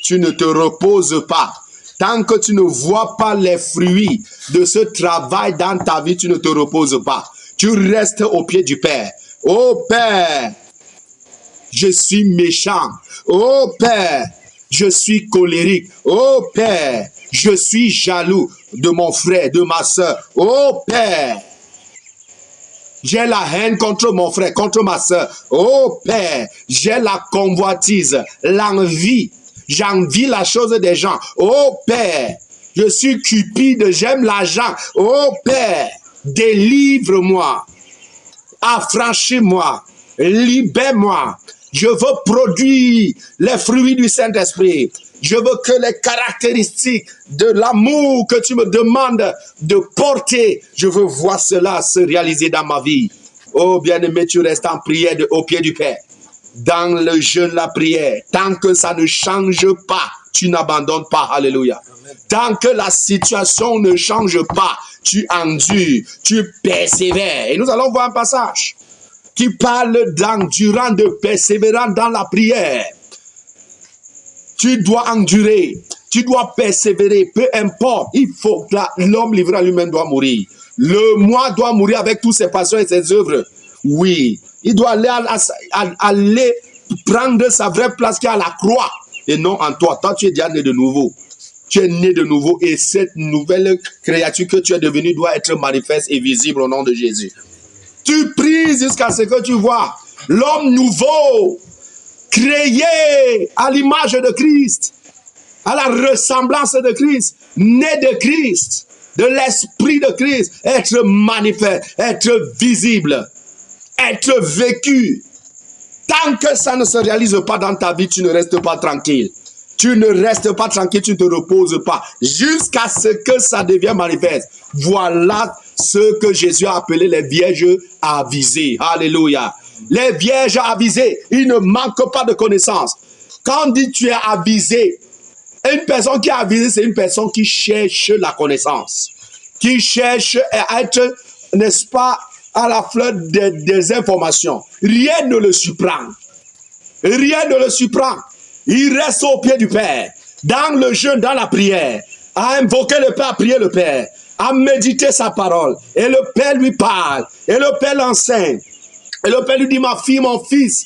Tu ne te reposes pas. Tant que tu ne vois pas les fruits de ce travail dans ta vie, tu ne te reposes pas. Tu restes au pied du Père. Oh Père, je suis méchant. Oh Père, je suis colérique. Oh Père, je suis jaloux de mon frère, de ma soeur. Oh Père, j'ai la haine contre mon frère, contre ma soeur. Oh Père, j'ai la convoitise, l'envie. J'envie la chose des gens. Oh Père, je suis cupide, j'aime l'argent. Oh Père, délivre-moi, affranchis-moi, libère-moi. Je veux produire les fruits du Saint-Esprit. Je veux que les caractéristiques de l'amour que tu me demandes de porter, je veux voir cela se réaliser dans ma vie. Oh bien-aimé, tu restes en prière au pied du Père. Dans le jeûne, la prière, tant que ça ne change pas, tu n'abandonnes pas. Alléluia. Amen. Tant que la situation ne change pas, tu endures, tu persévères. Et nous allons voir un passage qui parle d'endurance, de persévérance dans la prière. Tu dois endurer, tu dois persévérer, peu importe. Il faut que l'homme livré à lui-même doit mourir. Le moi doit mourir avec toutes ses passions et ses œuvres. Oui. Il doit aller prendre sa vraie place qui est à la croix et non en toi. Toi, tu es déjà né de nouveau. Tu es né de nouveau et cette nouvelle créature que tu es devenue doit être manifeste et visible au nom de Jésus. Tu pries jusqu'à ce que tu vois l'homme nouveau, créé à l'image de Christ, à la ressemblance de Christ, né de Christ, de l'esprit de Christ, être manifeste, être visible, être vécu. Tant que ça ne se réalise pas dans ta vie, tu ne restes pas tranquille. Tu ne restes pas tranquille, tu ne te reposes pas. Jusqu'à ce que ça devienne manifeste. Voilà ce que Jésus a appelé les vierges avisées. Alléluia. Les vierges avisées, ils ne manquent pas de connaissances. Quand on dit tu es avisé, une personne qui est avisée, c'est une personne qui cherche la connaissance. Qui cherche à être, n'est-ce pas, à la fleur des informations. Rien ne le surprend. Rien ne le surprend. Il reste au pied du Père, dans le jeûne, dans la prière, à invoquer le Père, à prier le Père, à méditer sa parole. Et le Père lui parle, et le Père l'enseigne. Et le Père lui dit, ma fille, mon fils,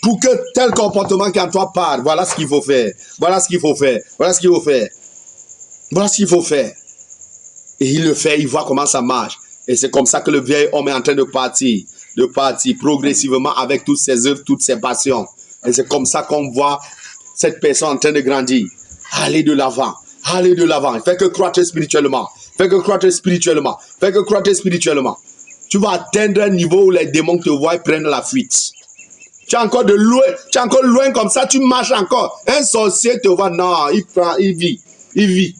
pour que tel comportement qui en toi parle, voilà ce qu'il faut faire. Voilà ce qu'il faut faire. Voilà ce qu'il faut faire. Voilà ce qu'il faut faire. Et il le fait, il voit comment ça marche. Et c'est comme ça que le vieil homme est en train de partir progressivement avec toutes ses œuvres, toutes ses passions. Et c'est comme ça qu'on voit cette personne en train de grandir. Aller de l'avant. Aller de l'avant. Il fait que croître spirituellement. Fait que croître spirituellement. Fait que croître spirituellement. Tu vas atteindre un niveau où les démons te voient et prennent la fuite. Tu es encore de loin. Tu es encore loin comme ça. Tu marches encore. Un sorcier te voit. Non, il vit. Il vit.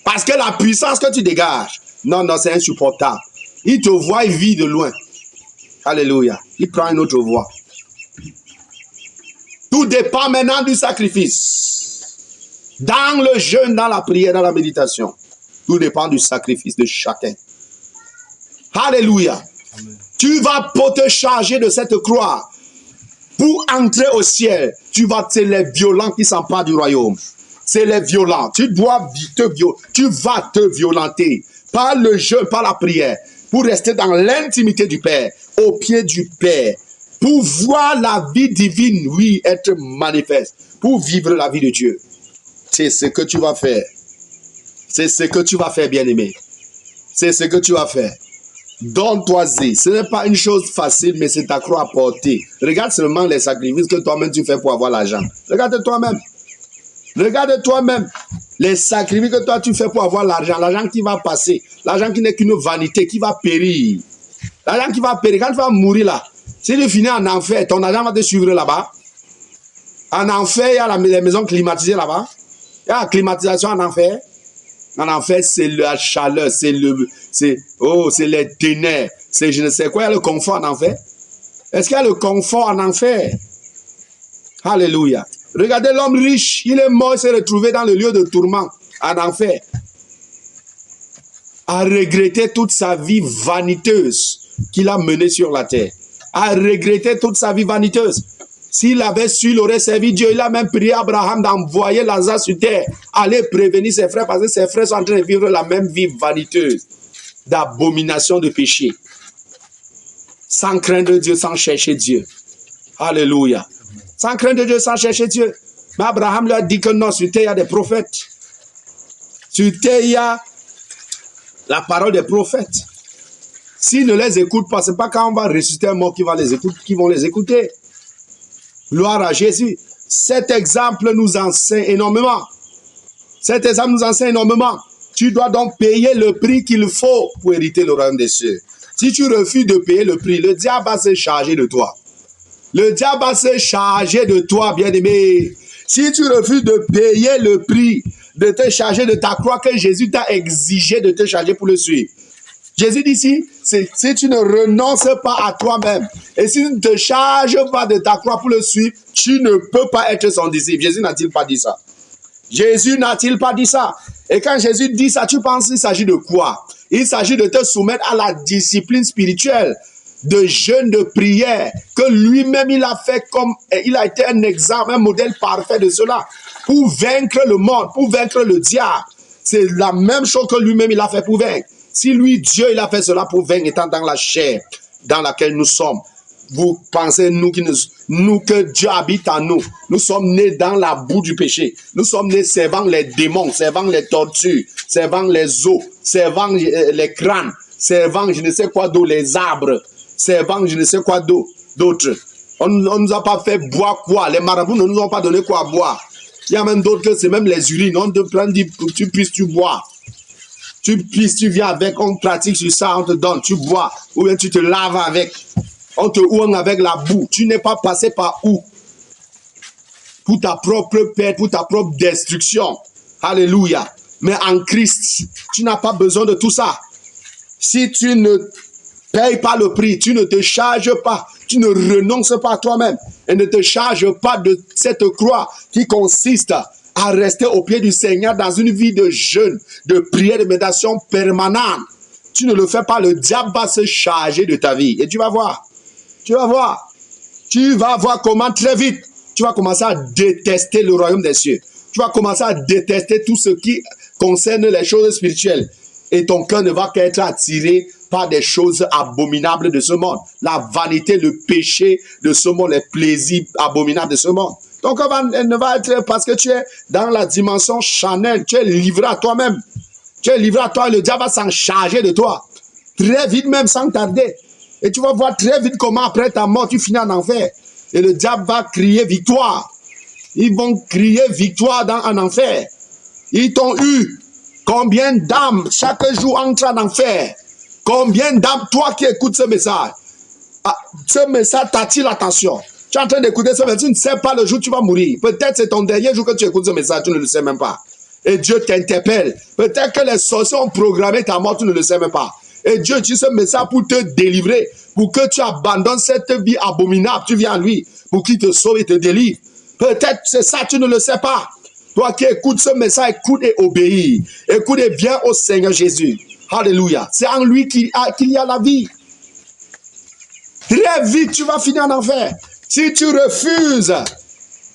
Parce que la puissance que tu dégages. Non, c'est insupportable. Il te voit, il vit de loin. Alléluia. Il prend une autre voie. Tout dépend maintenant du sacrifice. Dans le jeûne, dans la prière, dans la méditation. Tout dépend du sacrifice de chacun. Alléluia. Amen. Tu vas pour te charger de cette croix. Pour entrer au ciel, c'est les violents qui s'emparent du royaume. C'est les violents. Tu vas te violenter. Par le jeûne, par la prière. Pour rester dans l'intimité du Père. Au pied du Père. Pour voir la vie divine, oui, être manifeste. Pour vivre la vie de Dieu. C'est ce que tu vas faire. C'est ce que tu vas faire, bien-aimé. C'est ce que tu vas faire. Donne-toi-y. Ce n'est pas une chose facile, mais c'est ta croix à porter. Regarde seulement les sacrifices que toi-même tu fais pour avoir l'argent. Regarde toi-même. Regarde toi-même. Les sacrifices que toi tu fais pour avoir l'argent. L'argent qui va passer. L'argent qui n'est qu'une vanité, qui va périr. L'argent qui va périr. Quand tu vas mourir là, si tu finis en enfer, ton argent va te suivre là-bas. En enfer, il y a les maisons climatisées là-bas. Il y a la climatisation en enfer. En enfer, c'est la chaleur, c'est les ténèbres, c'est je ne sais quoi. Il y a le confort en enfer. Est-ce qu'il y a le confort en enfer? Alléluia. Regardez l'homme riche, il est mort, il s'est retrouvé dans le lieu de tourment, en enfer. À regretter toute sa vie vaniteuse qu'il a menée sur la terre. À regretter toute sa vie vaniteuse. S'il avait su, il aurait servi Dieu. Il a même prié Abraham d'envoyer Lazare sur terre. Aller prévenir ses frères parce que ses frères sont en train de vivre la même vie vaniteuse. D'abomination, de péché. Sans craindre Dieu, sans chercher Dieu. Alléluia. Sans craindre Dieu, sans chercher Dieu. Mais Abraham lui a dit que non, sur terre il y a des prophètes. Sur terre il y a la parole des prophètes. S'ils ne les écoutent pas, ce n'est pas quand on va ressusciter un mort qui vont les écouter. Gloire à Jésus. Cet exemple nous enseigne énormément. Cet exemple nous enseigne énormément. Tu dois donc payer le prix qu'il faut pour hériter le royaume des cieux. Si tu refuses de payer le prix, le diable va se charger de toi. Le diable va se charger de toi, bien-aimé. Si tu refuses de payer le prix, de te charger de ta croix que Jésus t'a exigé de te charger pour le suivre. Jésus dit ici, si tu ne renonces pas à toi-même et si tu ne te charges pas de ta croix pour le suivre, tu ne peux pas être son disciple. Jésus n'a-t-il pas dit ça? Jésus n'a-t-il pas dit ça? Et quand Jésus dit ça, tu penses qu'il s'agit de quoi? Il s'agit de te soumettre à la discipline spirituelle, de jeûne, de prière, que lui-même il a fait comme, il a été un exemple, un modèle parfait de cela, pour vaincre le monde, pour vaincre le diable. C'est la même chose que lui-même il a fait pour vaincre. Si lui, Dieu, il a fait cela pour vaincre, étant dans la chair dans laquelle nous sommes, Vous pensez, nous que Dieu habite en nous. Nous sommes nés dans la boue du péché. Nous sommes nés servant les démons, servant les tortues, servant les eaux, servant les crânes, servant je ne sais quoi d'autre, les arbres, servant je ne sais quoi d'autre. On ne nous a pas fait boire quoi. Les marabouts ne nous ont pas donné quoi boire. Il y a même d'autres que c'est même les urines. On te prend, tu puisses, tu bois. Tu pisses, tu viens avec, on pratique sur ça, on te donne, tu bois. Ou bien tu te laves avec. On te ouange avec la boue. Tu n'es pas passé par où? Pour ta propre perte, pour ta propre destruction. Alléluia. Mais en Christ, tu n'as pas besoin de tout ça. Si tu ne payes pas le prix, tu ne te charges pas, tu ne renonces pas à toi-même et ne te charges pas de cette croix qui consiste à rester au pied du Seigneur dans une vie de jeûne, de prière, de méditation permanente. Tu ne le fais pas, le diable va se charger de ta vie. Et tu vas voir. Tu vas voir. Tu vas voir comment très vite, tu vas commencer à détester le royaume des cieux. Tu vas commencer à détester tout ce qui concerne les choses spirituelles. Et ton cœur ne va qu'être attiré par des choses abominables de ce monde. La vanité, le péché de ce monde, les plaisirs abominables de ce monde. Ton cœur ne va être, parce que tu es dans la dimension charnelle, tu es livré à toi-même. Tu es livré à toi, le diable va s'en charger de toi. Très vite même, sans tarder. Et tu vas voir très vite comment après ta mort, tu finis en enfer. Et le diable va crier victoire. Ils vont crier victoire en enfer. Ils t'ont eu. Combien d'âmes chaque jour entrent en enfer? Combien d'âmes, toi qui écoutes ce message t'attire l'attention. Tu es en train d'écouter ce message, tu ne sais pas le jour où tu vas mourir. Peut-être c'est ton dernier jour que tu écoutes ce message, tu ne le sais même pas. Et Dieu t'interpelle. Peut-être que les sorciers ont programmé ta mort, tu ne le sais même pas. Et Dieu dit ce message pour te délivrer, pour que tu abandonnes cette vie abominable. Tu viens à lui, pour qu'il te sauve et te délivre. Peut-être c'est ça, tu ne le sais pas. Toi qui écoutes ce message, écoute et obéis. Écoute et viens au Seigneur Jésus. Alléluia. C'est en lui qu'il y a la vie. Très vite, tu vas finir en enfer. Si tu refuses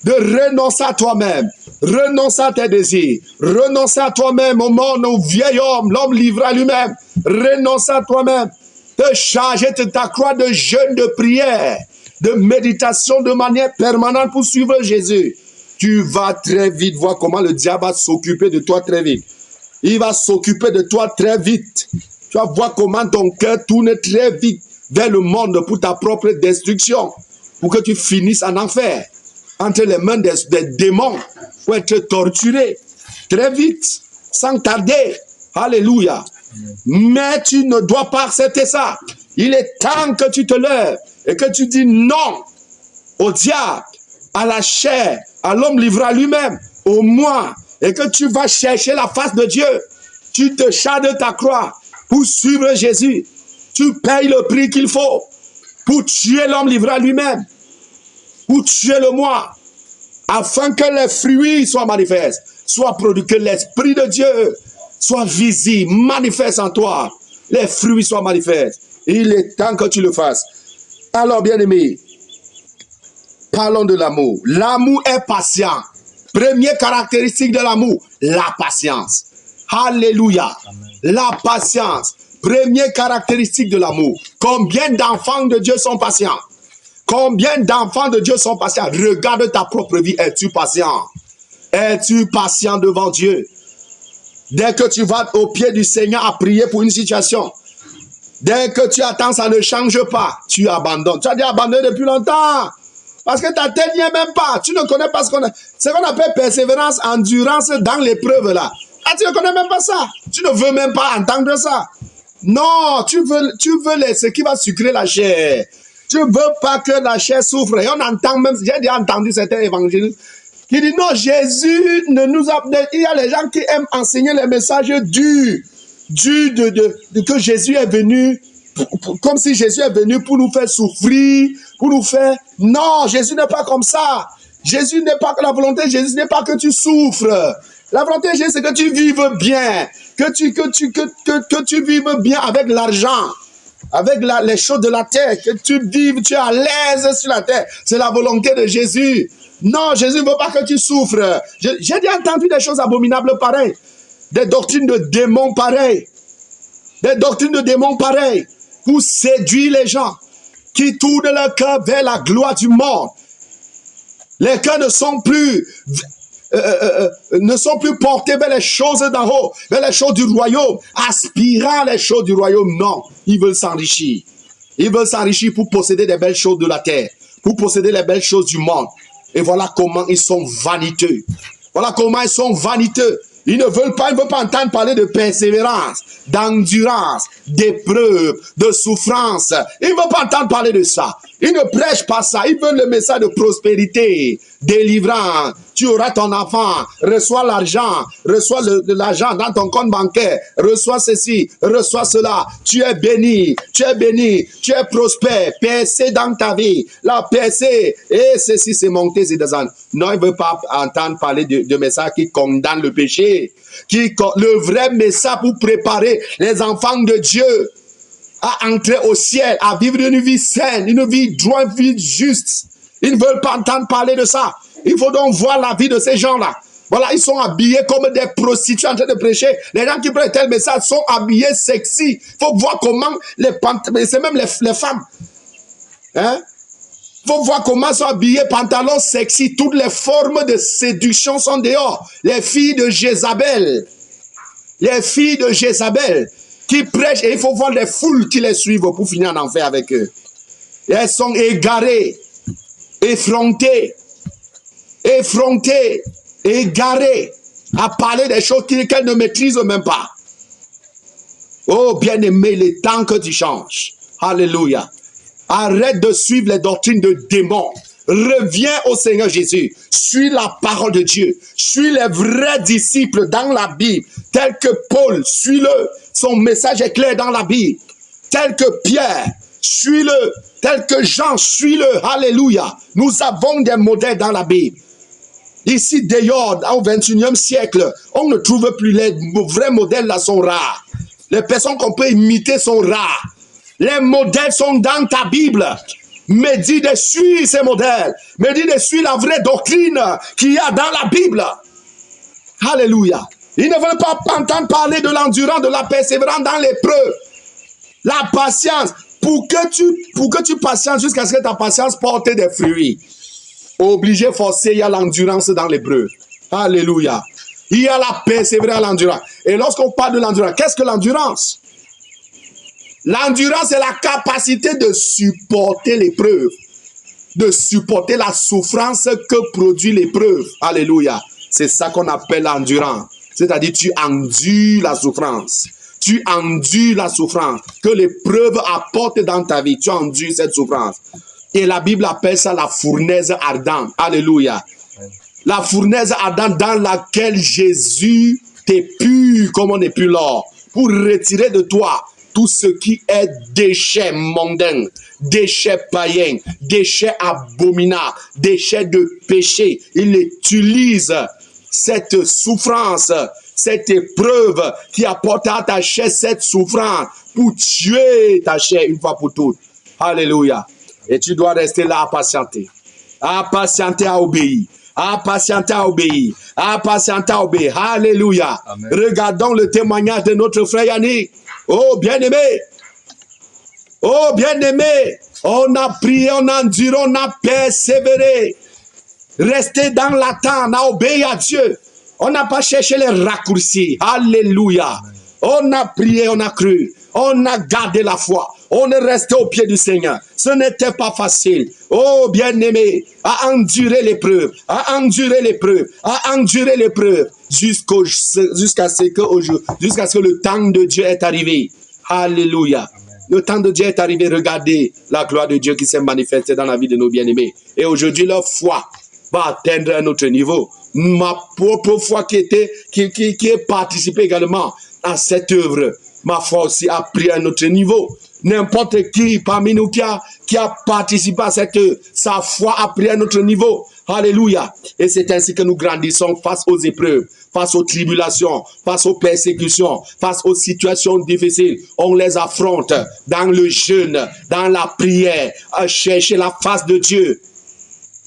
de renoncer à toi-même, renoncer à tes désirs, renoncer à toi-même, au monde, au vieil homme, l'homme livré à lui-même, renoncer à toi-même, te charger de ta croix de jeûne, de prière, de méditation de manière permanente pour suivre Jésus. Tu vas très vite voir comment le diable va s'occuper de toi très vite. Il va s'occuper de toi très vite. Tu vas voir comment ton cœur tourne très vite vers le monde pour ta propre destruction, pour que tu finisses en enfer, entre les mains des démons, pour être torturé très vite, sans tarder. Alléluia. Mais tu ne dois pas accepter ça. Il est temps que tu te lèves et que tu dis non au diable, à la chair, à l'homme livré à lui-même, au moi, et que tu vas chercher la face de Dieu. Tu te charges de ta croix pour suivre Jésus. Tu payes le prix qu'il faut pour tuer l'homme livré à lui-même, pour tuer le moi, afin que les fruits soient manifestes, soient produits, que l'Esprit de Dieu soit visible, manifeste en toi. Les fruits soient manifestes. Il est temps que tu le fasses. Alors, bien-aimés, parlons de l'amour. L'amour est patient. Première caractéristique de l'amour, la patience. Alléluia. Amen. La patience. Première caractéristique de l'amour. Combien d'enfants de Dieu sont patients? Combien d'enfants de Dieu sont patients? Regarde ta propre vie. Es-tu patient? Es-tu patient devant Dieu? Dès que tu vas au pied du Seigneur à prier pour une situation, dès que tu attends, ça ne change pas. Tu abandonnes. Tu as déjà abandonné depuis longtemps. Parce que ta tête n'y est même pas. Tu ne connais pas ce qu'on appelle persévérance, endurance dans l'épreuve là. Ah, tu ne connais même pas ça. Tu ne veux même pas entendre ça. Non, tu veux ce qui va sucrer la chair. Tu ne veux pas que la chair souffre. Et on entend même, j'ai déjà entendu certains évangiles qui disent non, Jésus ne nous a... Il y a les gens qui aiment enseigner les messages durs que Jésus est venu, comme si Jésus est venu pour nous faire souffrir, pour nous faire... Non, Jésus n'est pas comme ça. Jésus n'est pas que la volonté de Jésus n'est pas que tu souffres. La volonté de Jésus, c'est que tu vives bien, que tu vives bien avec l'argent, avec les choses de la terre, que tu vives, tu es à l'aise sur la terre. C'est la volonté de Jésus. Non, Jésus ne veut pas que tu souffres. J'ai déjà entendu des choses abominables pareilles, des doctrines de démons pareilles, pour séduire les gens. qui tournent leur cœur vers la gloire du monde. Les cœurs ne sont plus portés vers les choses d'en haut, vers les choses du royaume, aspirant les choses du royaume. Non, ils veulent s'enrichir. Ils veulent s'enrichir pour posséder des belles choses de la terre, pour posséder les belles choses du monde. Et voilà comment ils sont vaniteux. Voilà comment ils sont vaniteux. Ils ne veulent pas entendre parler de persévérance, d'endurance, d'épreuve, de souffrance. Ils ne veulent pas entendre parler de ça. Ils ne prêchent pas ça. Ils veulent le message de prospérité, délivrance. Tu auras ton enfant, reçois l'argent l'argent dans ton compte bancaire, reçois ceci, reçois cela. Tu es béni, tu es prospère, percé dans ta vie. La percée, et ceci c'est monté, c'est descendu. Non, ils ne veulent pas entendre parler de message qui condamne le péché, le vrai message pour préparer les enfants de Dieu à entrer au ciel, à vivre une vie saine, une vie droite, une vie juste. Ils ne veulent pas entendre parler de ça. Il faut donc voir la vie de ces gens-là. Voilà, ils sont habillés comme des prostituées en train de prêcher. Les gens qui prêchent tel message sont habillés sexy. Il faut voir comment c'est même les femmes. Hein? Il faut voir comment sont habillés, pantalons sexy. Toutes les formes de séduction sont dehors. Les filles de Jézabel. Les filles de Jézabel qui prêchent, et il faut voir les foules qui les suivent pour finir en enfer avec eux. Et elles sont égarées, effrontées, égarées, à parler des choses qu'elles ne maîtrisent même pas. Oh bien-aimé, il est temps que tu changes. Alléluia. Arrête de suivre les doctrines de démons. Reviens au Seigneur Jésus. Suis la parole de Dieu. Suis les vrais disciples dans la Bible. Tel que Paul, suis-le. Son message est clair dans la Bible. Tel que Pierre, suis-le. Tel que Jean, suis-le. Alléluia. Nous avons des modèles dans la Bible. Ici, dehors, au 21e siècle, on ne trouve plus les vrais modèles là sont rares. Les personnes qu'on peut imiter sont rares. Les modèles sont dans ta Bible. Mais dis de suivre ces modèles. Mais dis de suivre la vraie doctrine qu'il y a dans la Bible. Alléluia. Ils ne veulent pas entendre parler de l'endurance, de la persévérance dans l'épreuve. La patience. Pour que tu patientes jusqu'à ce que ta patience porte des fruits. Obligé, forcé, il y a l'endurance dans l'épreuve. Alléluia. Il y a la persévérance, l'endurance. Et lorsqu'on parle de l'endurance, qu'est-ce que l'endurance? L'endurance, c'est la capacité de supporter l'épreuve, de supporter la souffrance que produit l'épreuve. Alléluia. C'est ça qu'on appelle l'endurance. C'est-à-dire, tu endures la souffrance. Tu endures la souffrance que l'épreuve apporte dans ta vie. Tu endures cette souffrance. Et la Bible appelle ça la fournaise ardente. Alléluia. La fournaise ardente dans laquelle Jésus t'épure comme on épure l'or pour retirer de toi tout ce qui est déchets mondains, déchets païens, déchets abominables, déchets de péché. Il utilise cette souffrance, cette épreuve qui apporte à ta chair cette souffrance pour tuer ta chair une fois pour toutes. Alléluia. Et tu dois rester là à patienter, à obéir. À patienter, à obéir. À patienter, à obéir. Alléluia. Amen. Regardons le témoignage de notre frère Yannick. Oh, bien-aimé. Oh, bien-aimé. On a prié, on a enduré, on a persévéré. Restez dans l'attente, on a obéi à Dieu. On n'a pas cherché les raccourcis. Alléluia. Amen. On a prié, on a cru. On a gardé la foi. On est resté au pied du Seigneur. Ce n'était pas facile. Oh, bien-aimé, à endurer l'épreuve, à endurer l'épreuve, à endurer l'épreuve, jusqu'à ce que le temps de Dieu est arrivé. Alléluia. Amen. Le temps de Dieu est arrivé. Regardez la gloire de Dieu qui s'est manifestée dans la vie de nos bien-aimés. Et aujourd'hui, leur foi va atteindre un autre niveau. Ma propre foi qui est participé également à cette œuvre, ma foi aussi a pris un autre niveau. N'importe qui parmi nous qui a participé à cette œuvre, sa foi a pris un autre niveau. Alléluia. Et c'est ainsi que nous grandissons face aux épreuves, face aux tribulations, face aux persécutions, face aux situations difficiles. On les affronte dans le jeûne, dans la prière, à chercher la face de Dieu.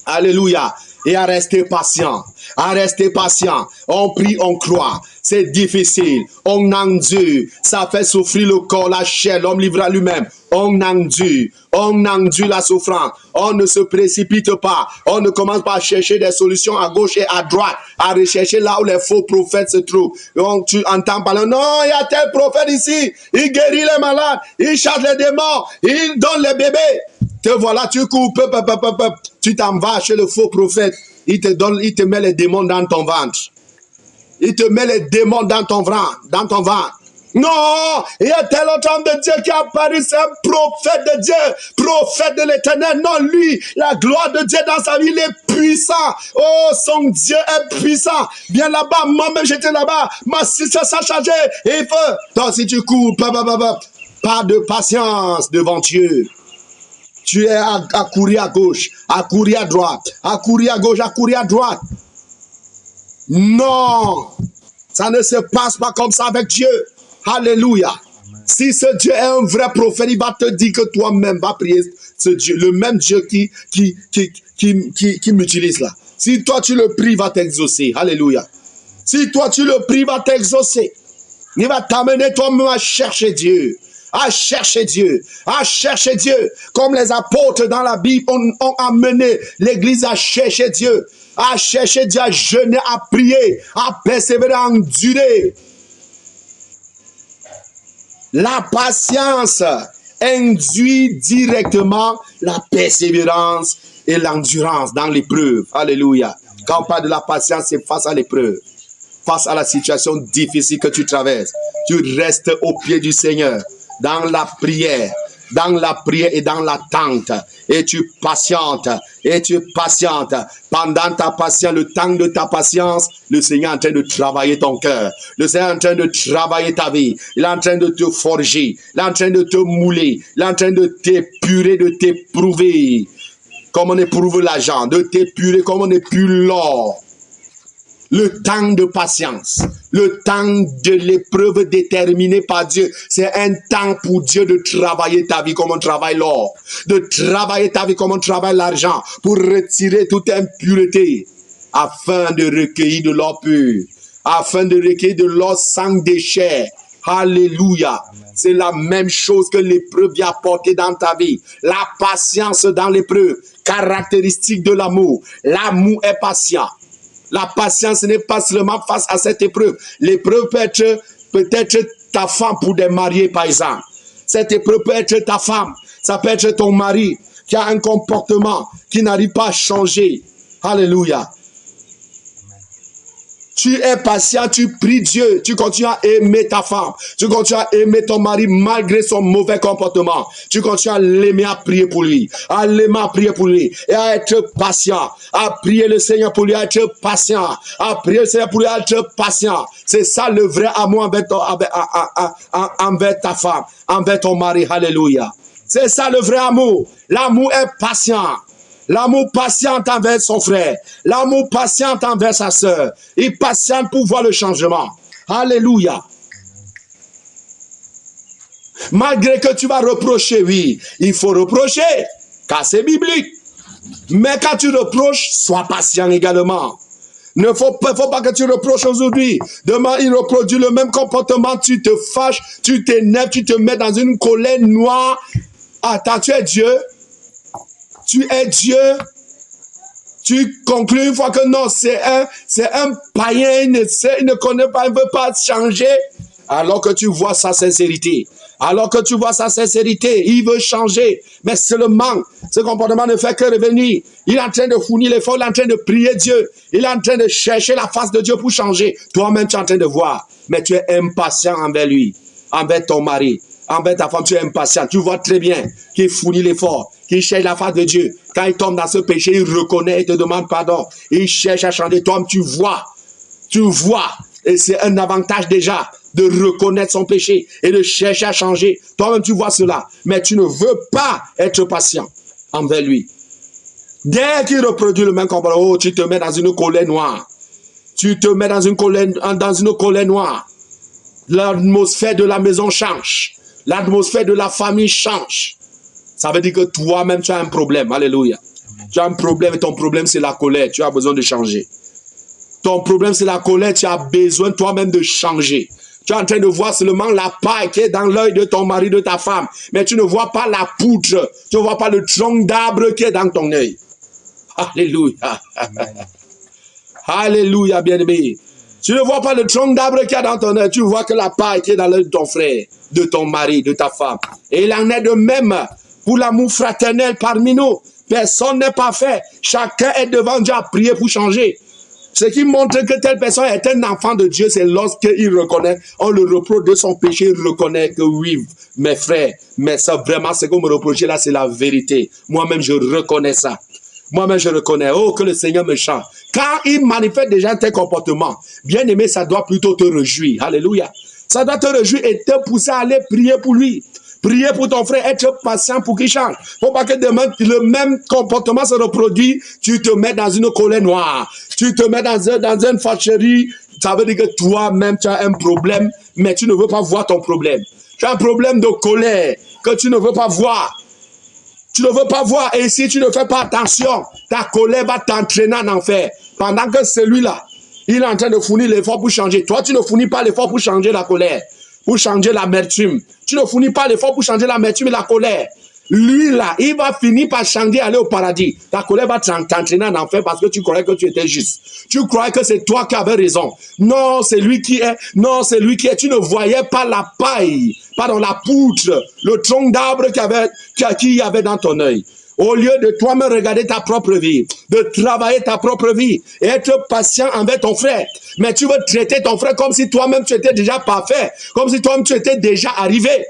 Alléluia. Et à rester patient, à rester patient. On prie, on croit. C'est difficile. On endure. Ça fait souffrir le corps, la chair, l'homme livré à lui-même. On endure. On endure la souffrance. On ne se précipite pas. On ne commence pas à chercher des solutions à gauche et à droite, à rechercher là où les faux prophètes se trouvent. Donc tu entends parler, non, il y a tel prophète ici. Il guérit les malades. Il chasse les démons. Il donne les bébés. Te voilà, tu coupes, tu t'en vas chez le faux prophète. Il te met les démons dans ton ventre. Il te met les démons dans ton ventre. Non, il y a tel autre homme de Dieu qui a apparu, c'est un prophète de Dieu, prophète de l'Éternel. Non, lui, la gloire de Dieu dans sa vie, il est puissant. Oh, son Dieu est puissant. Viens là-bas, moi-même j'étais là-bas. Ma sister s'est chargée. Il faut. Donc si tu cours, pas de patience devant Dieu. Tu es à courir à gauche, à courir à droite, à courir à gauche, à courir à droite. Non, ça ne se passe pas comme ça avec Dieu. Alléluia. Si ce Dieu est un vrai prophète, il va te dire que toi-même va prier ce Dieu, le même Dieu qui m'utilise là. Si toi tu le pries, il va t'exaucer. Alléluia. Si toi tu le pries, il va t'exaucer. Il va t'amener toi-même à chercher Dieu. À chercher Dieu, à chercher Dieu, comme les apôtres dans la Bible ont amené l'église à chercher Dieu, à jeûner, à prier, à persévérer, à endurer. La patience induit directement la persévérance et l'endurance dans l'épreuve. Alléluia. Quand on parle de la patience, c'est face à l'épreuve, face à la situation difficile que tu traverses. Tu restes au pied du Seigneur. Dans la prière et dans l'attente. Et tu patientes. Pendant ta patience, le temps de ta patience, le Seigneur est en train de travailler ton cœur. Le Seigneur est en train de travailler ta vie. Il est en train de te forger. Il est en train de te mouler. Il est en train de t'épurer, de t'éprouver. Comme on éprouve l'argent. De t'épurer comme on épure l'or. Le temps de patience, le temps de l'épreuve déterminée par Dieu, c'est un temps pour Dieu de travailler ta vie comme on travaille l'or, de travailler ta vie comme on travaille l'argent, pour retirer toute impureté, afin de recueillir de l'or pur, afin de recueillir de l'or sans déchet. Alléluia. C'est la même chose que l'épreuve vient apporter dans ta vie. La patience dans l'épreuve, caractéristique de l'amour. L'amour est patient. La patience n'est pas seulement face à cette épreuve. L'épreuve peut être ta femme pour des mariés, par exemple. Cette épreuve peut être ta femme. Ça peut être ton mari qui a un comportement qui n'arrive pas à changer. Alléluia. Tu es patient, tu pries Dieu, tu continues à aimer ta femme, tu continues à aimer ton mari malgré son mauvais comportement. Tu continues à l'aimer, à prier pour lui, à l'aimer, à prier pour lui, et à être patient, à prier le Seigneur pour lui, à être patient, à prier le Seigneur pour lui, à être patient. C'est ça le vrai amour envers ta femme, envers ton mari. Alléluia. C'est ça le vrai amour. L'amour est patient. L'amour patiente envers son frère. L'amour patiente envers sa sœur. Il patiente pour voir le changement. Alléluia. Malgré que tu vas reprocher, oui, il faut reprocher, car c'est biblique. Mais quand tu reproches, sois patient également. Il ne faut pas que tu reproches aujourd'hui. Demain, il reproduit le même comportement. Tu te fâches, tu t'énerves, tu te mets dans une colère noire. Attends, tu es Dieu. Tu es Dieu. Tu conclus une fois que non, c'est un païen, il ne connaît pas, il ne veut pas changer. Alors que tu vois sa sincérité. Alors que tu vois sa sincérité, il veut changer. Mais seulement, ce comportement ne fait que revenir. Il est en train de fournir l'effort, il est en train de prier Dieu. Il est en train de chercher la face de Dieu pour changer. Toi-même, tu es en train de voir. Mais tu es impatient envers lui, envers ton mari, envers ta femme, tu es impatient. Tu vois très bien qu'il fournit l'effort, qu'il cherche la face de Dieu. Quand il tombe dans ce péché, il reconnaît et te demande pardon. Il cherche à changer. Toi-même, tu vois. Et c'est un avantage déjà de reconnaître son péché et de chercher à changer. Toi-même, tu vois cela. Mais tu ne veux pas être patient envers lui. Dès qu'il reproduit le même comportement, oh, tu te mets dans une colère noire. Tu te mets dans une colère noire. L'atmosphère de la maison change. L'atmosphère de la famille change. Ça veut dire que toi-même, tu as un problème. Alléluia. Tu as un problème et ton problème, c'est la colère. Tu as besoin de changer. ton problème c'est la colère, tu as besoin toi-même de changer. Tu es en train de voir seulement la paille qui est dans l'œil de ton mari, de ta femme. Mais tu ne vois pas la poutre. Tu ne vois pas le tronc d'arbre qui est dans ton œil. Alléluia. Alléluia, bien-aimé. Tu ne vois pas le tronc d'arbre qui est dans ton œil. Tu vois que la paille qui est dans l'œil de ton frère, de ton mari, de ta femme. Et il en est de même pour l'amour fraternel parmi nous. Personne n'est parfait. Chacun est devant Dieu à prier pour changer. Ce qui montre que telle personne est un enfant de Dieu, c'est lorsqu'il reconnaît, on le reproche de son péché, il reconnaît que oui, mes frères, mais ça vraiment, ce que vous me reprochez là, c'est la vérité. Moi-même, je reconnais ça. Moi-même, je reconnais, oh, que le Seigneur me change. Quand il manifeste déjà tes comportements, bien aimé, ça doit plutôt te réjouir. Alléluia. Ça doit te réjouir et te pousser à aller prier pour lui. Prier pour ton frère, être patient pour qu'il change. Faut pas que demain, le même comportement se reproduit, tu te mets dans une colère noire. Tu te mets dans une fâcherie. Ça veut dire que toi-même, tu as un problème, mais tu ne veux pas voir ton problème. Tu as un problème de colère que tu ne veux pas voir. Tu ne veux pas voir. Et si tu ne fais pas attention, ta colère va t'entraîner en enfer. Pendant que celui-là, il est en train de fournir l'effort pour changer. Toi, tu ne fournis pas l'effort pour changer la colère, pour changer l'amertume. Tu ne fournis pas l'effort pour changer l'amertume et la colère. Lui, là, il va finir par changer, aller au paradis. Ta colère va t'entraîner en enfer parce que tu croyais que tu étais juste. Tu croyais que c'est toi qui avais raison. Non, c'est lui qui est. Non, c'est lui qui est. Tu ne voyais pas la paille, pardon, la poutre, le tronc d'arbre qu'il y avait dans ton œil. Au lieu de toi-même regarder ta propre vie, de travailler ta propre vie et être patient envers ton frère. Mais tu veux traiter ton frère comme si toi-même tu étais déjà parfait, comme si toi-même tu étais déjà arrivé.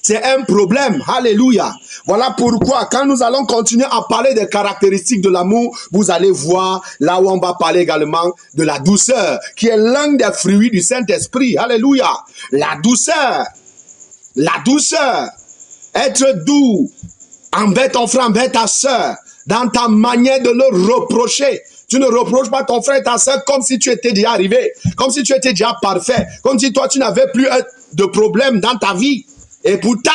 C'est un problème. Alléluia. Voilà pourquoi, quand nous allons continuer à parler des caractéristiques de l'amour, vous allez voir là où on va parler également de la douceur, qui est l'un des fruits du Saint-Esprit. Alléluia. La douceur. La douceur. Être doux envers ton frère, envers ta soeur, dans ta manière de le reprocher. Tu ne reproches pas ton frère et ta soeur comme si tu étais déjà arrivé, comme si tu étais déjà parfait, comme si toi tu n'avais plus de problème dans ta vie. Et pourtant,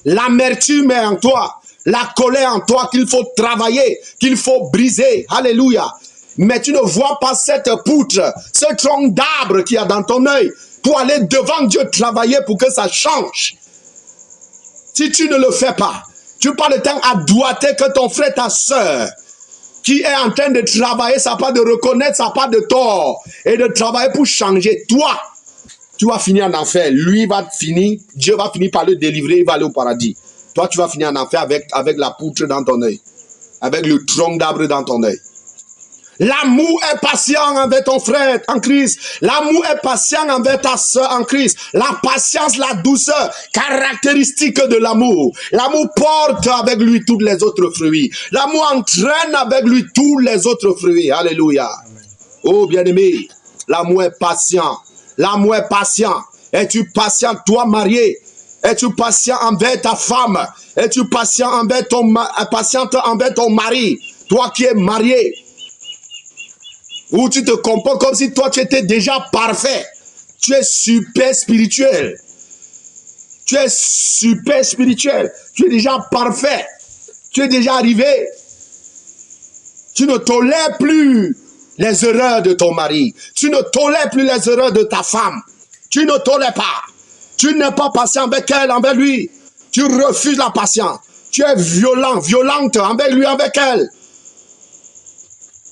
l'amertume est en toi, la colère en toi qu'il faut travailler, qu'il faut briser. Alléluia. Mais tu ne vois pas cette poutre, ce tronc d'arbre qu'il y a dans ton œil pour aller devant Dieu travailler pour que ça change. Si tu ne le fais pas, tu pas le temps à doiter que ton frère, ta soeur, qui est en train de travailler, ça part de reconnaître sa part de tort et de travailler pour changer. Toi, tu vas finir en enfer. Lui va finir, Dieu va finir par le délivrer, il va aller au paradis. Toi, tu vas finir en enfer avec la poutre dans ton œil, avec le tronc d'arbre dans ton œil. L'amour est patient envers ton frère en Christ. L'amour est patient envers ta soeur en Christ. La patience, la douceur, caractéristique de l'amour. L'amour porte avec lui tous les autres fruits. L'amour entraîne avec lui tous les autres fruits. Alléluia. Oh bien-aimé, l'amour est patient. L'amour est patient. Es-tu patient, toi marié? Es-tu patient envers ta femme? Es-tu patient patiente envers ton mari? Toi qui es marié. Où tu te comportes comme si toi tu étais déjà parfait. Tu es super spirituel. Tu es super spirituel. Tu es déjà parfait. Tu es déjà arrivé. Tu ne tolères plus les erreurs de ton mari. Tu ne tolères plus les erreurs de ta femme. Tu ne tolères pas. Tu n'es pas patient avec elle, envers lui. Tu refuses la patience. Tu es violent, violente envers lui, avec elle.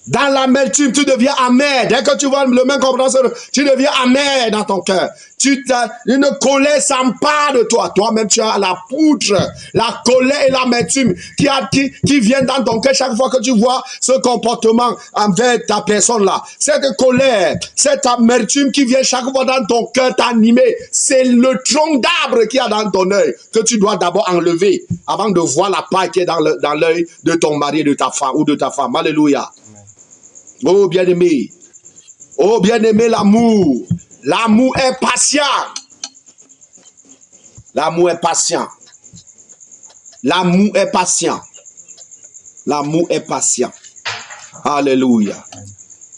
Dans l'amertume, tu deviens amer. Dès que tu vois le même comportement, tu deviens amer dans ton cœur. Une colère s'empare de toi. Toi-même, tu as la poutre, la colère et l'amertume qui viennent dans ton cœur chaque fois que tu vois ce comportement envers ta personne-là. Cette colère, cette amertume qui vient chaque fois dans ton cœur t'animer, c'est le tronc d'arbre qu'il y a dans ton œil que tu dois d'abord enlever avant de voir la paille qui est dans l'œil de ton mari, de ta femme ou de ta femme. Alléluia. Oh bien-aimé, l'amour. L'amour est patient. L'amour est patient. L'amour est patient. L'amour est patient. Alléluia.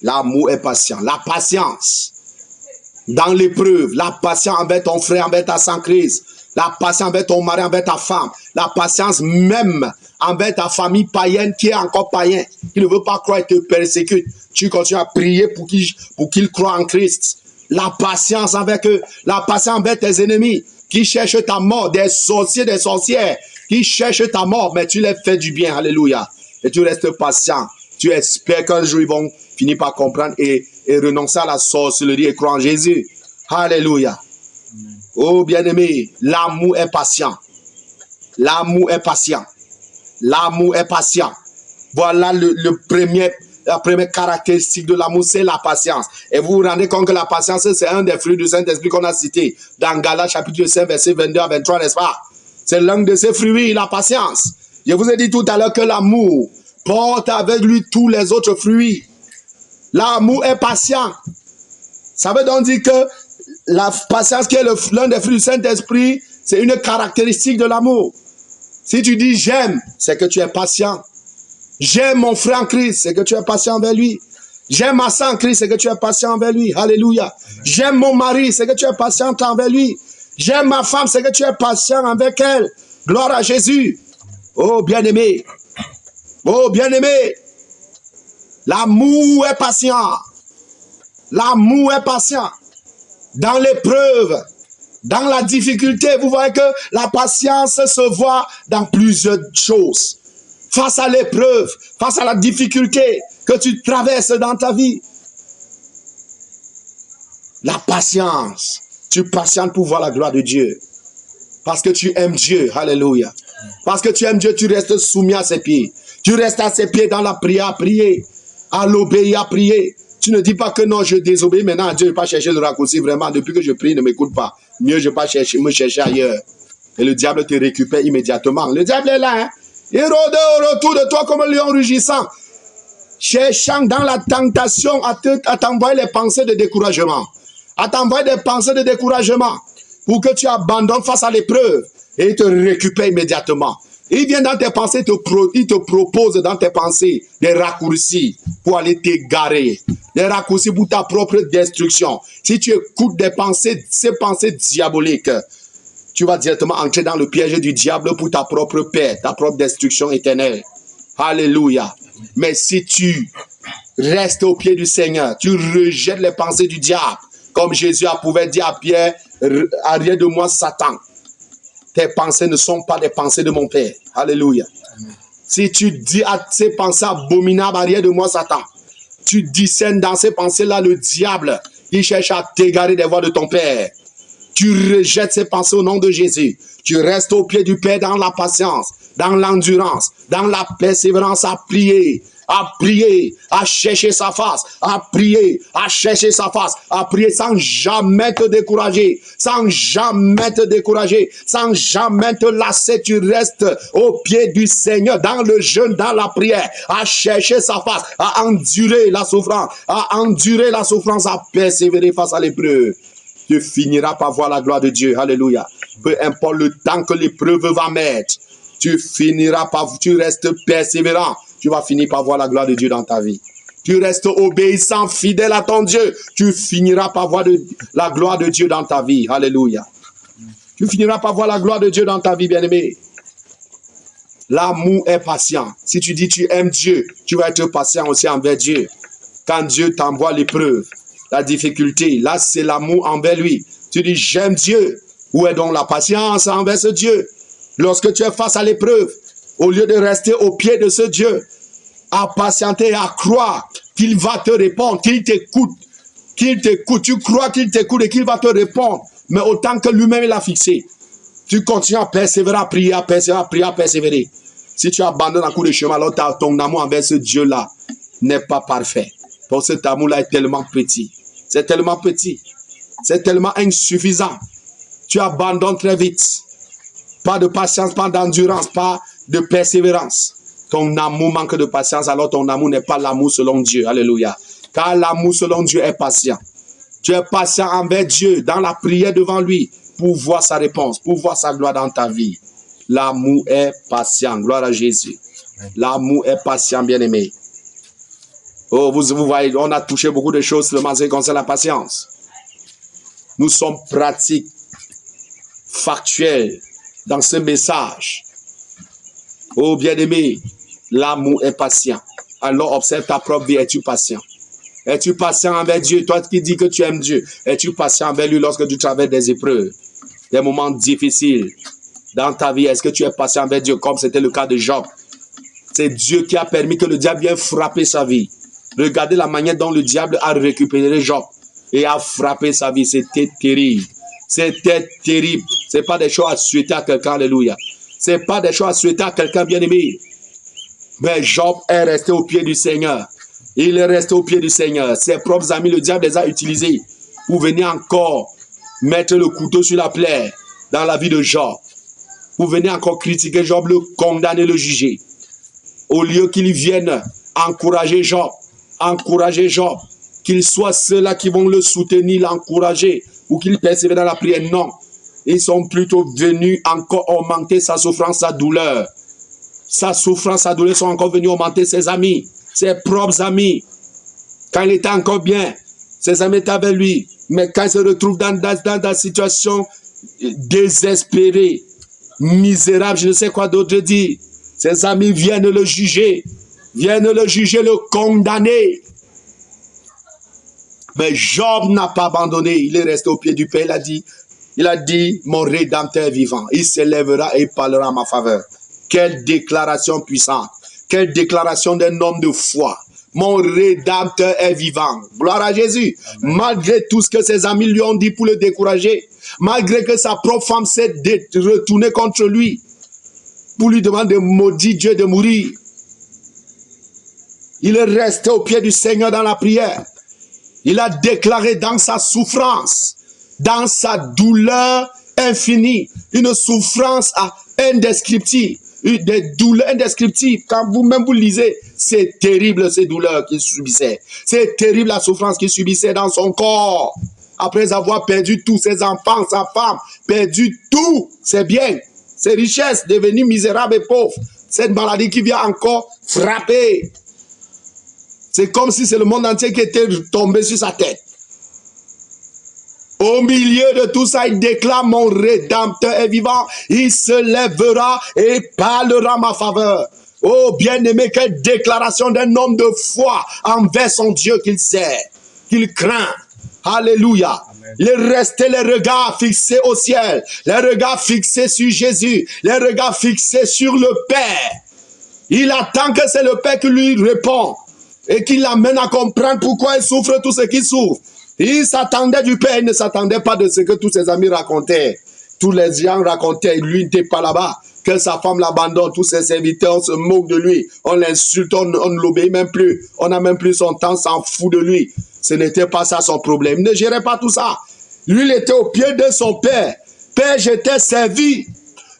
L'amour est patient. La patience dans l'épreuve. La patience envers ton frère, envers ta sœur en Christ. La patience envers ton mari, envers ta femme. La patience même envers ta famille païenne qui est encore païen, qui ne veut pas croire et te persécute. Tu continues à prier pour qu'il croit en Christ. La patience envers eux, la patience envers tes ennemis qui cherchent ta mort, des sorciers, des sorcières qui cherchent ta mort, mais tu les fais du bien. Alléluia. Et tu restes patient. Tu espères qu'un jour ils vont finir par comprendre et renoncer à la sorcellerie et croire en Jésus. Alléluia. Oh bien-aimé, l'amour est patient. L'amour est patient. L'amour est patient. Voilà la première caractéristique de l'amour, c'est la patience. Et vous vous rendez compte que la patience, c'est un des fruits du Saint-Esprit qu'on a cité dans Galates chapitre 5, verset 22 à 23, n'est-ce pas? C'est l'un de ses fruits, la patience. Je vous ai dit tout à l'heure que l'amour porte avec lui tous les autres fruits. L'amour est patient. Ça veut donc dire que la patience qui est l'un des fruits du Saint-Esprit, c'est une caractéristique de l'amour. Si tu dis j'aime, c'est que tu es patient. J'aime mon frère en Christ, c'est que tu es patient envers lui. J'aime ma soeur en Christ, c'est que tu es patient envers lui. Alléluia. J'aime mon mari, c'est que tu es patient envers lui. J'aime ma femme, c'est que tu es patient avec elle. Gloire à Jésus. Oh bien-aimé. Oh bien-aimé. L'amour est patient. L'amour est patient. Dans l'épreuve, dans la difficulté, vous voyez que la patience se voit dans plusieurs choses. Face à l'épreuve, face à la difficulté que tu traverses dans ta vie. La patience. Tu patientes pour voir la gloire de Dieu. Parce que tu aimes Dieu. Alléluia. Parce que tu aimes Dieu, tu restes soumis à ses pieds. Tu restes à ses pieds dans la prière à prier. À l'obéir à prier. Tu ne dis pas que non, je désobéis maintenant à Dieu. Je ne vais pas chercher le raccourci. Vraiment, depuis que je prie, ne m'écoute pas. Mieux, je ne vais pas me chercher ailleurs. Et le diable te récupère immédiatement. Le diable est là. Hein? Il rôde au retour de toi comme un lion rugissant. Cherchant dans la tentation à t'envoyer les pensées de découragement. À t'envoyer des pensées de découragement. Pour que tu abandonnes face à l'épreuve. Et il te récupère immédiatement. Il vient dans tes pensées, il te propose dans tes pensées des raccourcis pour aller t'égarer. Des raccourcis pour ta propre destruction. Si tu écoutes ces pensées diaboliques, tu vas directement entrer dans le piège du diable pour ta propre paix, ta propre destruction éternelle. Alléluia. Mais si tu restes au pied du Seigneur, tu rejettes les pensées du diable, comme Jésus pouvait dire à Pierre, arrière de moi Satan. Tes pensées ne sont pas des pensées de mon Père. Alléluia. Si tu dis à ces pensées abominables, arrière de moi Satan, tu discernes dans ces pensées-là le diable qui cherche à t'égarer des voies de ton Père. Tu rejettes ces pensées au nom de Jésus. Tu restes au pied du Père dans la patience, dans l'endurance, dans la persévérance à prier, à chercher sa face, à prier, à chercher sa face, à prier sans jamais te décourager, sans jamais te décourager, sans jamais te lasser. Tu restes au pied du Seigneur, dans le jeûne, dans la prière, à chercher sa face, à endurer la souffrance, à persévérer face à l'épreuve. Tu finiras par voir la gloire de Dieu. Alléluia. Peu importe le temps que l'épreuve va mettre, tu restes persévérant. Tu vas finir par voir la gloire de Dieu dans ta vie. Tu restes obéissant, fidèle à ton Dieu. Tu finiras par voir la gloire de Dieu dans ta vie. Alléluia. Tu finiras par voir la gloire de Dieu dans ta vie, bien-aimé. L'amour est patient. Si tu dis tu aimes Dieu, tu vas être patient aussi envers Dieu. Quand Dieu t'envoie l'épreuve, la difficulté, là c'est l'amour envers lui. Tu dis j'aime Dieu. Où est donc la patience envers ce Dieu? Lorsque tu es face à l'épreuve, au lieu de rester au pied de ce Dieu, à patienter, à croire qu'il va te répondre, qu'il t'écoute, tu crois qu'il t'écoute et qu'il va te répondre, mais autant que lui-même il a fixé, tu continues à persévérer, à prier, à persévérer. Si tu abandonnes un coup de chemin, alors ton amour envers ce Dieu-là n'est pas parfait. Parce que cet amour-là est tellement petit. C'est tellement petit. C'est tellement insuffisant. Tu abandonnes très vite. Pas de patience, pas d'endurance, pas de persévérance. Ton amour manque de patience, alors ton amour n'est pas l'amour selon Dieu. Alléluia. Car l'amour selon Dieu est patient. Tu es patient envers Dieu dans la prière devant lui pour voir sa réponse, pour voir sa gloire dans ta vie. L'amour est patient. Gloire à Jésus. L'amour est patient, bien-aimé. Oh, vous voyez, on a touché beaucoup de choses seulement en ce qui concerne la patience. Nous sommes pratiques, factuel dans ce message. Oh bien-aimé, l'amour est patient. Alors observe ta propre vie. Es-tu patient? Es-tu patient envers Dieu? Toi qui dis que tu aimes Dieu, es-tu patient envers lui lorsque tu traverses des épreuves, des moments difficiles dans ta vie? Est-ce que tu es patient envers Dieu comme c'était le cas de Job? C'est Dieu qui a permis que le diable vienne frapper sa vie. Regardez la manière dont le diable a récupéré Job et a frappé sa vie. C'était terrible. C'était terrible. Ce n'est pas des choses à souhaiter à quelqu'un. Alléluia. Ce n'est pas des choses à souhaiter à quelqu'un bien-aimé. Mais Job est resté au pied du Seigneur. Il est resté au pied du Seigneur. Ses propres amis, le diable les a utilisés pour venir encore mettre le couteau sur la plaie dans la vie de Job. Pour venir encore critiquer Job, le condamner, le juger. Au lieu qu'ils viennent encourager Job, qu'ils soient ceux-là qui vont le soutenir, l'encourager, ou qu'ils persévèrent dans la prière. Non, ils sont plutôt venus encore augmenter sa souffrance, sa douleur. Sa souffrance, sa douleur sont encore venus augmenter ses amis, ses propres amis. Quand il était encore bien, ses amis étaient avec lui. Mais quand il se retrouve dans la situation désespérée, misérable, je ne sais quoi d'autre dire, ses amis viennent le juger, le condamner. Mais Job n'a pas abandonné, il est resté au pied du Père, il a dit, mon Rédempteur est vivant, il s'élèvera et il parlera en ma faveur. Quelle déclaration puissante, quelle déclaration d'un homme de foi. Mon Rédempteur est vivant. Gloire à Jésus. Amen. Malgré tout ce que ses amis lui ont dit pour le décourager, malgré que sa propre femme s'est retournée contre lui, pour lui demander de maudire Dieu, de mourir, il est resté au pied du Seigneur dans la prière. Il a déclaré dans sa souffrance, dans sa douleur infinie, une souffrance indescriptible, des douleurs indescriptibles. Quand vous-même vous lisez, c'est terrible ces douleurs qu'il subissait. C'est terrible la souffrance qu'il subissait dans son corps. Après avoir perdu tous ses enfants, sa femme, perdu tout, ses biens, ses richesses, devenu misérable et pauvre. Cette maladie qui vient encore frapper. C'est comme si c'est le monde entier qui était tombé sur sa tête. Au milieu de tout ça, il déclare, mon Rédempteur est vivant. Il se lèvera et parlera en ma faveur. Oh bien-aimé, quelle déclaration d'un homme de foi envers son Dieu qu'il sert, qu'il craint. Alléluia. Amen. Il est resté les regards fixés au ciel, les regards fixés sur Jésus, les regards fixés sur le Père. Il attend que c'est le Père qui lui répond et qui l'amène à comprendre pourquoi il souffre tout ce qu'il souffre. Il s'attendait du Père, il ne s'attendait pas de ce que tous ses amis racontaient. Tous les gens racontaient, lui n'était pas là-bas, que sa femme l'abandonne, tous ses serviteurs se moquent de lui, on l'insulte, on ne l'obéit même plus, on n'a même plus son temps, s'en fout de lui. Ce n'était pas ça son problème, il ne gérait pas tout ça. Lui, il était au pied de son Père. Père, je t'ai servi,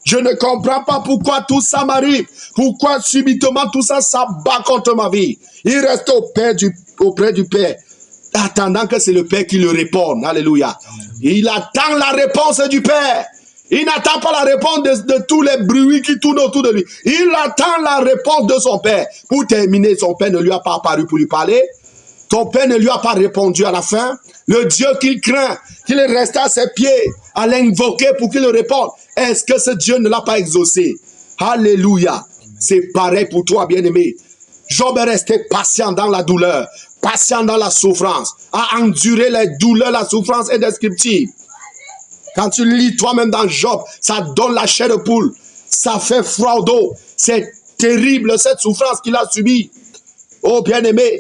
je ne comprends pas pourquoi tout ça m'arrive, pourquoi subitement tout ça s'abat contre ma vie. Il reste auprès du Père, attendant que c'est le Père qui le réponde. Alléluia. Il attend la réponse du Père. Il n'attend pas la réponse de tous les bruits qui tournent autour de lui. Il attend la réponse de son Père. Pour terminer, son Père ne lui a pas apparu pour lui parler. Son Père ne lui a pas répondu à la fin. Le Dieu qu'il craint, qu'il est resté à ses pieds, à l'invoquer pour qu'il le réponde. Est-ce que ce Dieu ne l'a pas exaucé? Alléluia. C'est pareil pour toi, bien-aimé. Job est resté patient dans la douleur, patient dans la souffrance, à endurer les douleurs, la souffrance indescriptible. Quand tu lis toi-même dans Job, ça donne la chair de poule, ça fait froid au dos. C'est terrible cette souffrance qu'il a subie. Oh bien-aimé,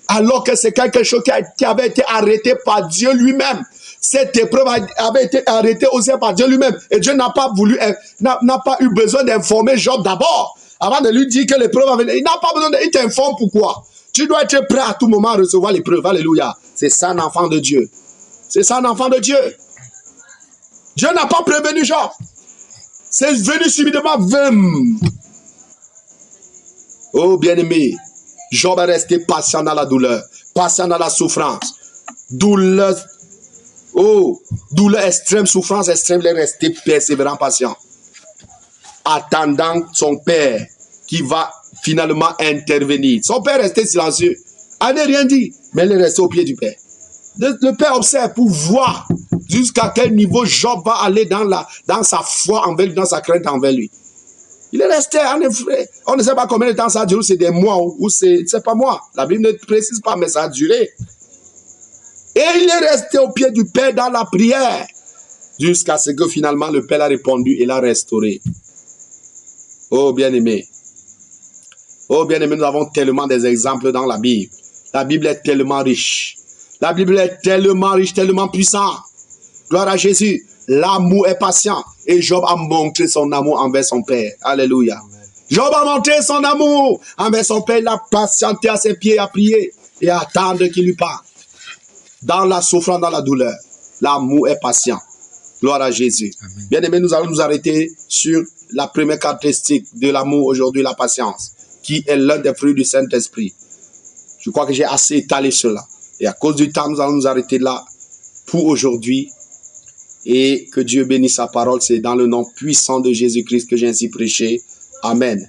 alors que c'est quelque chose qui avait été arrêté par Dieu lui-même. Cette épreuve avait été arrêtée aussi par Dieu lui-même. Et Dieu n'a pas eu besoin d'informer Job d'abord. Avant de lui dire que l'épreuve avait... Il n'a pas besoin il t'informe pourquoi. Tu dois être prêt à tout moment à recevoir l'épreuve. Alléluia. C'est ça un enfant de Dieu. C'est ça un enfant de Dieu. Dieu n'a pas prévenu Job. C'est venu subitement. Oh bien-aimé, Job est resté patient dans la douleur, patient dans la souffrance. Douleur extrême, souffrance extrême, il est resté persévérant, patient. Attendant son Père qui va finalement intervenir. Son Père restait silencieux. Il n'a rien dit, mais il est resté au pied du Père. Le Père observe pour voir Jusqu'à quel niveau Job va aller dans sa foi envers lui, dans sa crainte envers lui. Il est resté en effet. On ne sait pas combien de temps ça a duré, c'est des mois ou c'est pas moi. La Bible ne précise pas, mais ça a duré. Et il est resté au pied du Père dans la prière. Jusqu'à ce que finalement le Père a répondu et l'a restauré. Oh bien-aimé. Oh bien-aimé, nous avons tellement des exemples dans la Bible. La Bible est tellement riche. La Bible est tellement riche, tellement puissante. Gloire à Jésus. L'amour est patient. Et Job a montré son amour envers son Père. Alléluia. Amen. Job a montré son amour envers son Père. Il a patienté à ses pieds à prier et à attendre qu'il lui parle. Dans la souffrance, dans la douleur. L'amour est patient. Gloire à Jésus. Bien-aimés, nous allons nous arrêter sur la première caractéristique de l'amour aujourd'hui, la patience, qui est l'un des fruits du Saint-Esprit. Je crois que j'ai assez étalé cela. Et à cause du temps, nous allons nous arrêter là pour aujourd'hui. Et que Dieu bénisse sa parole. C'est dans le nom puissant de Jésus-Christ que j'ai ainsi prêché. Amen.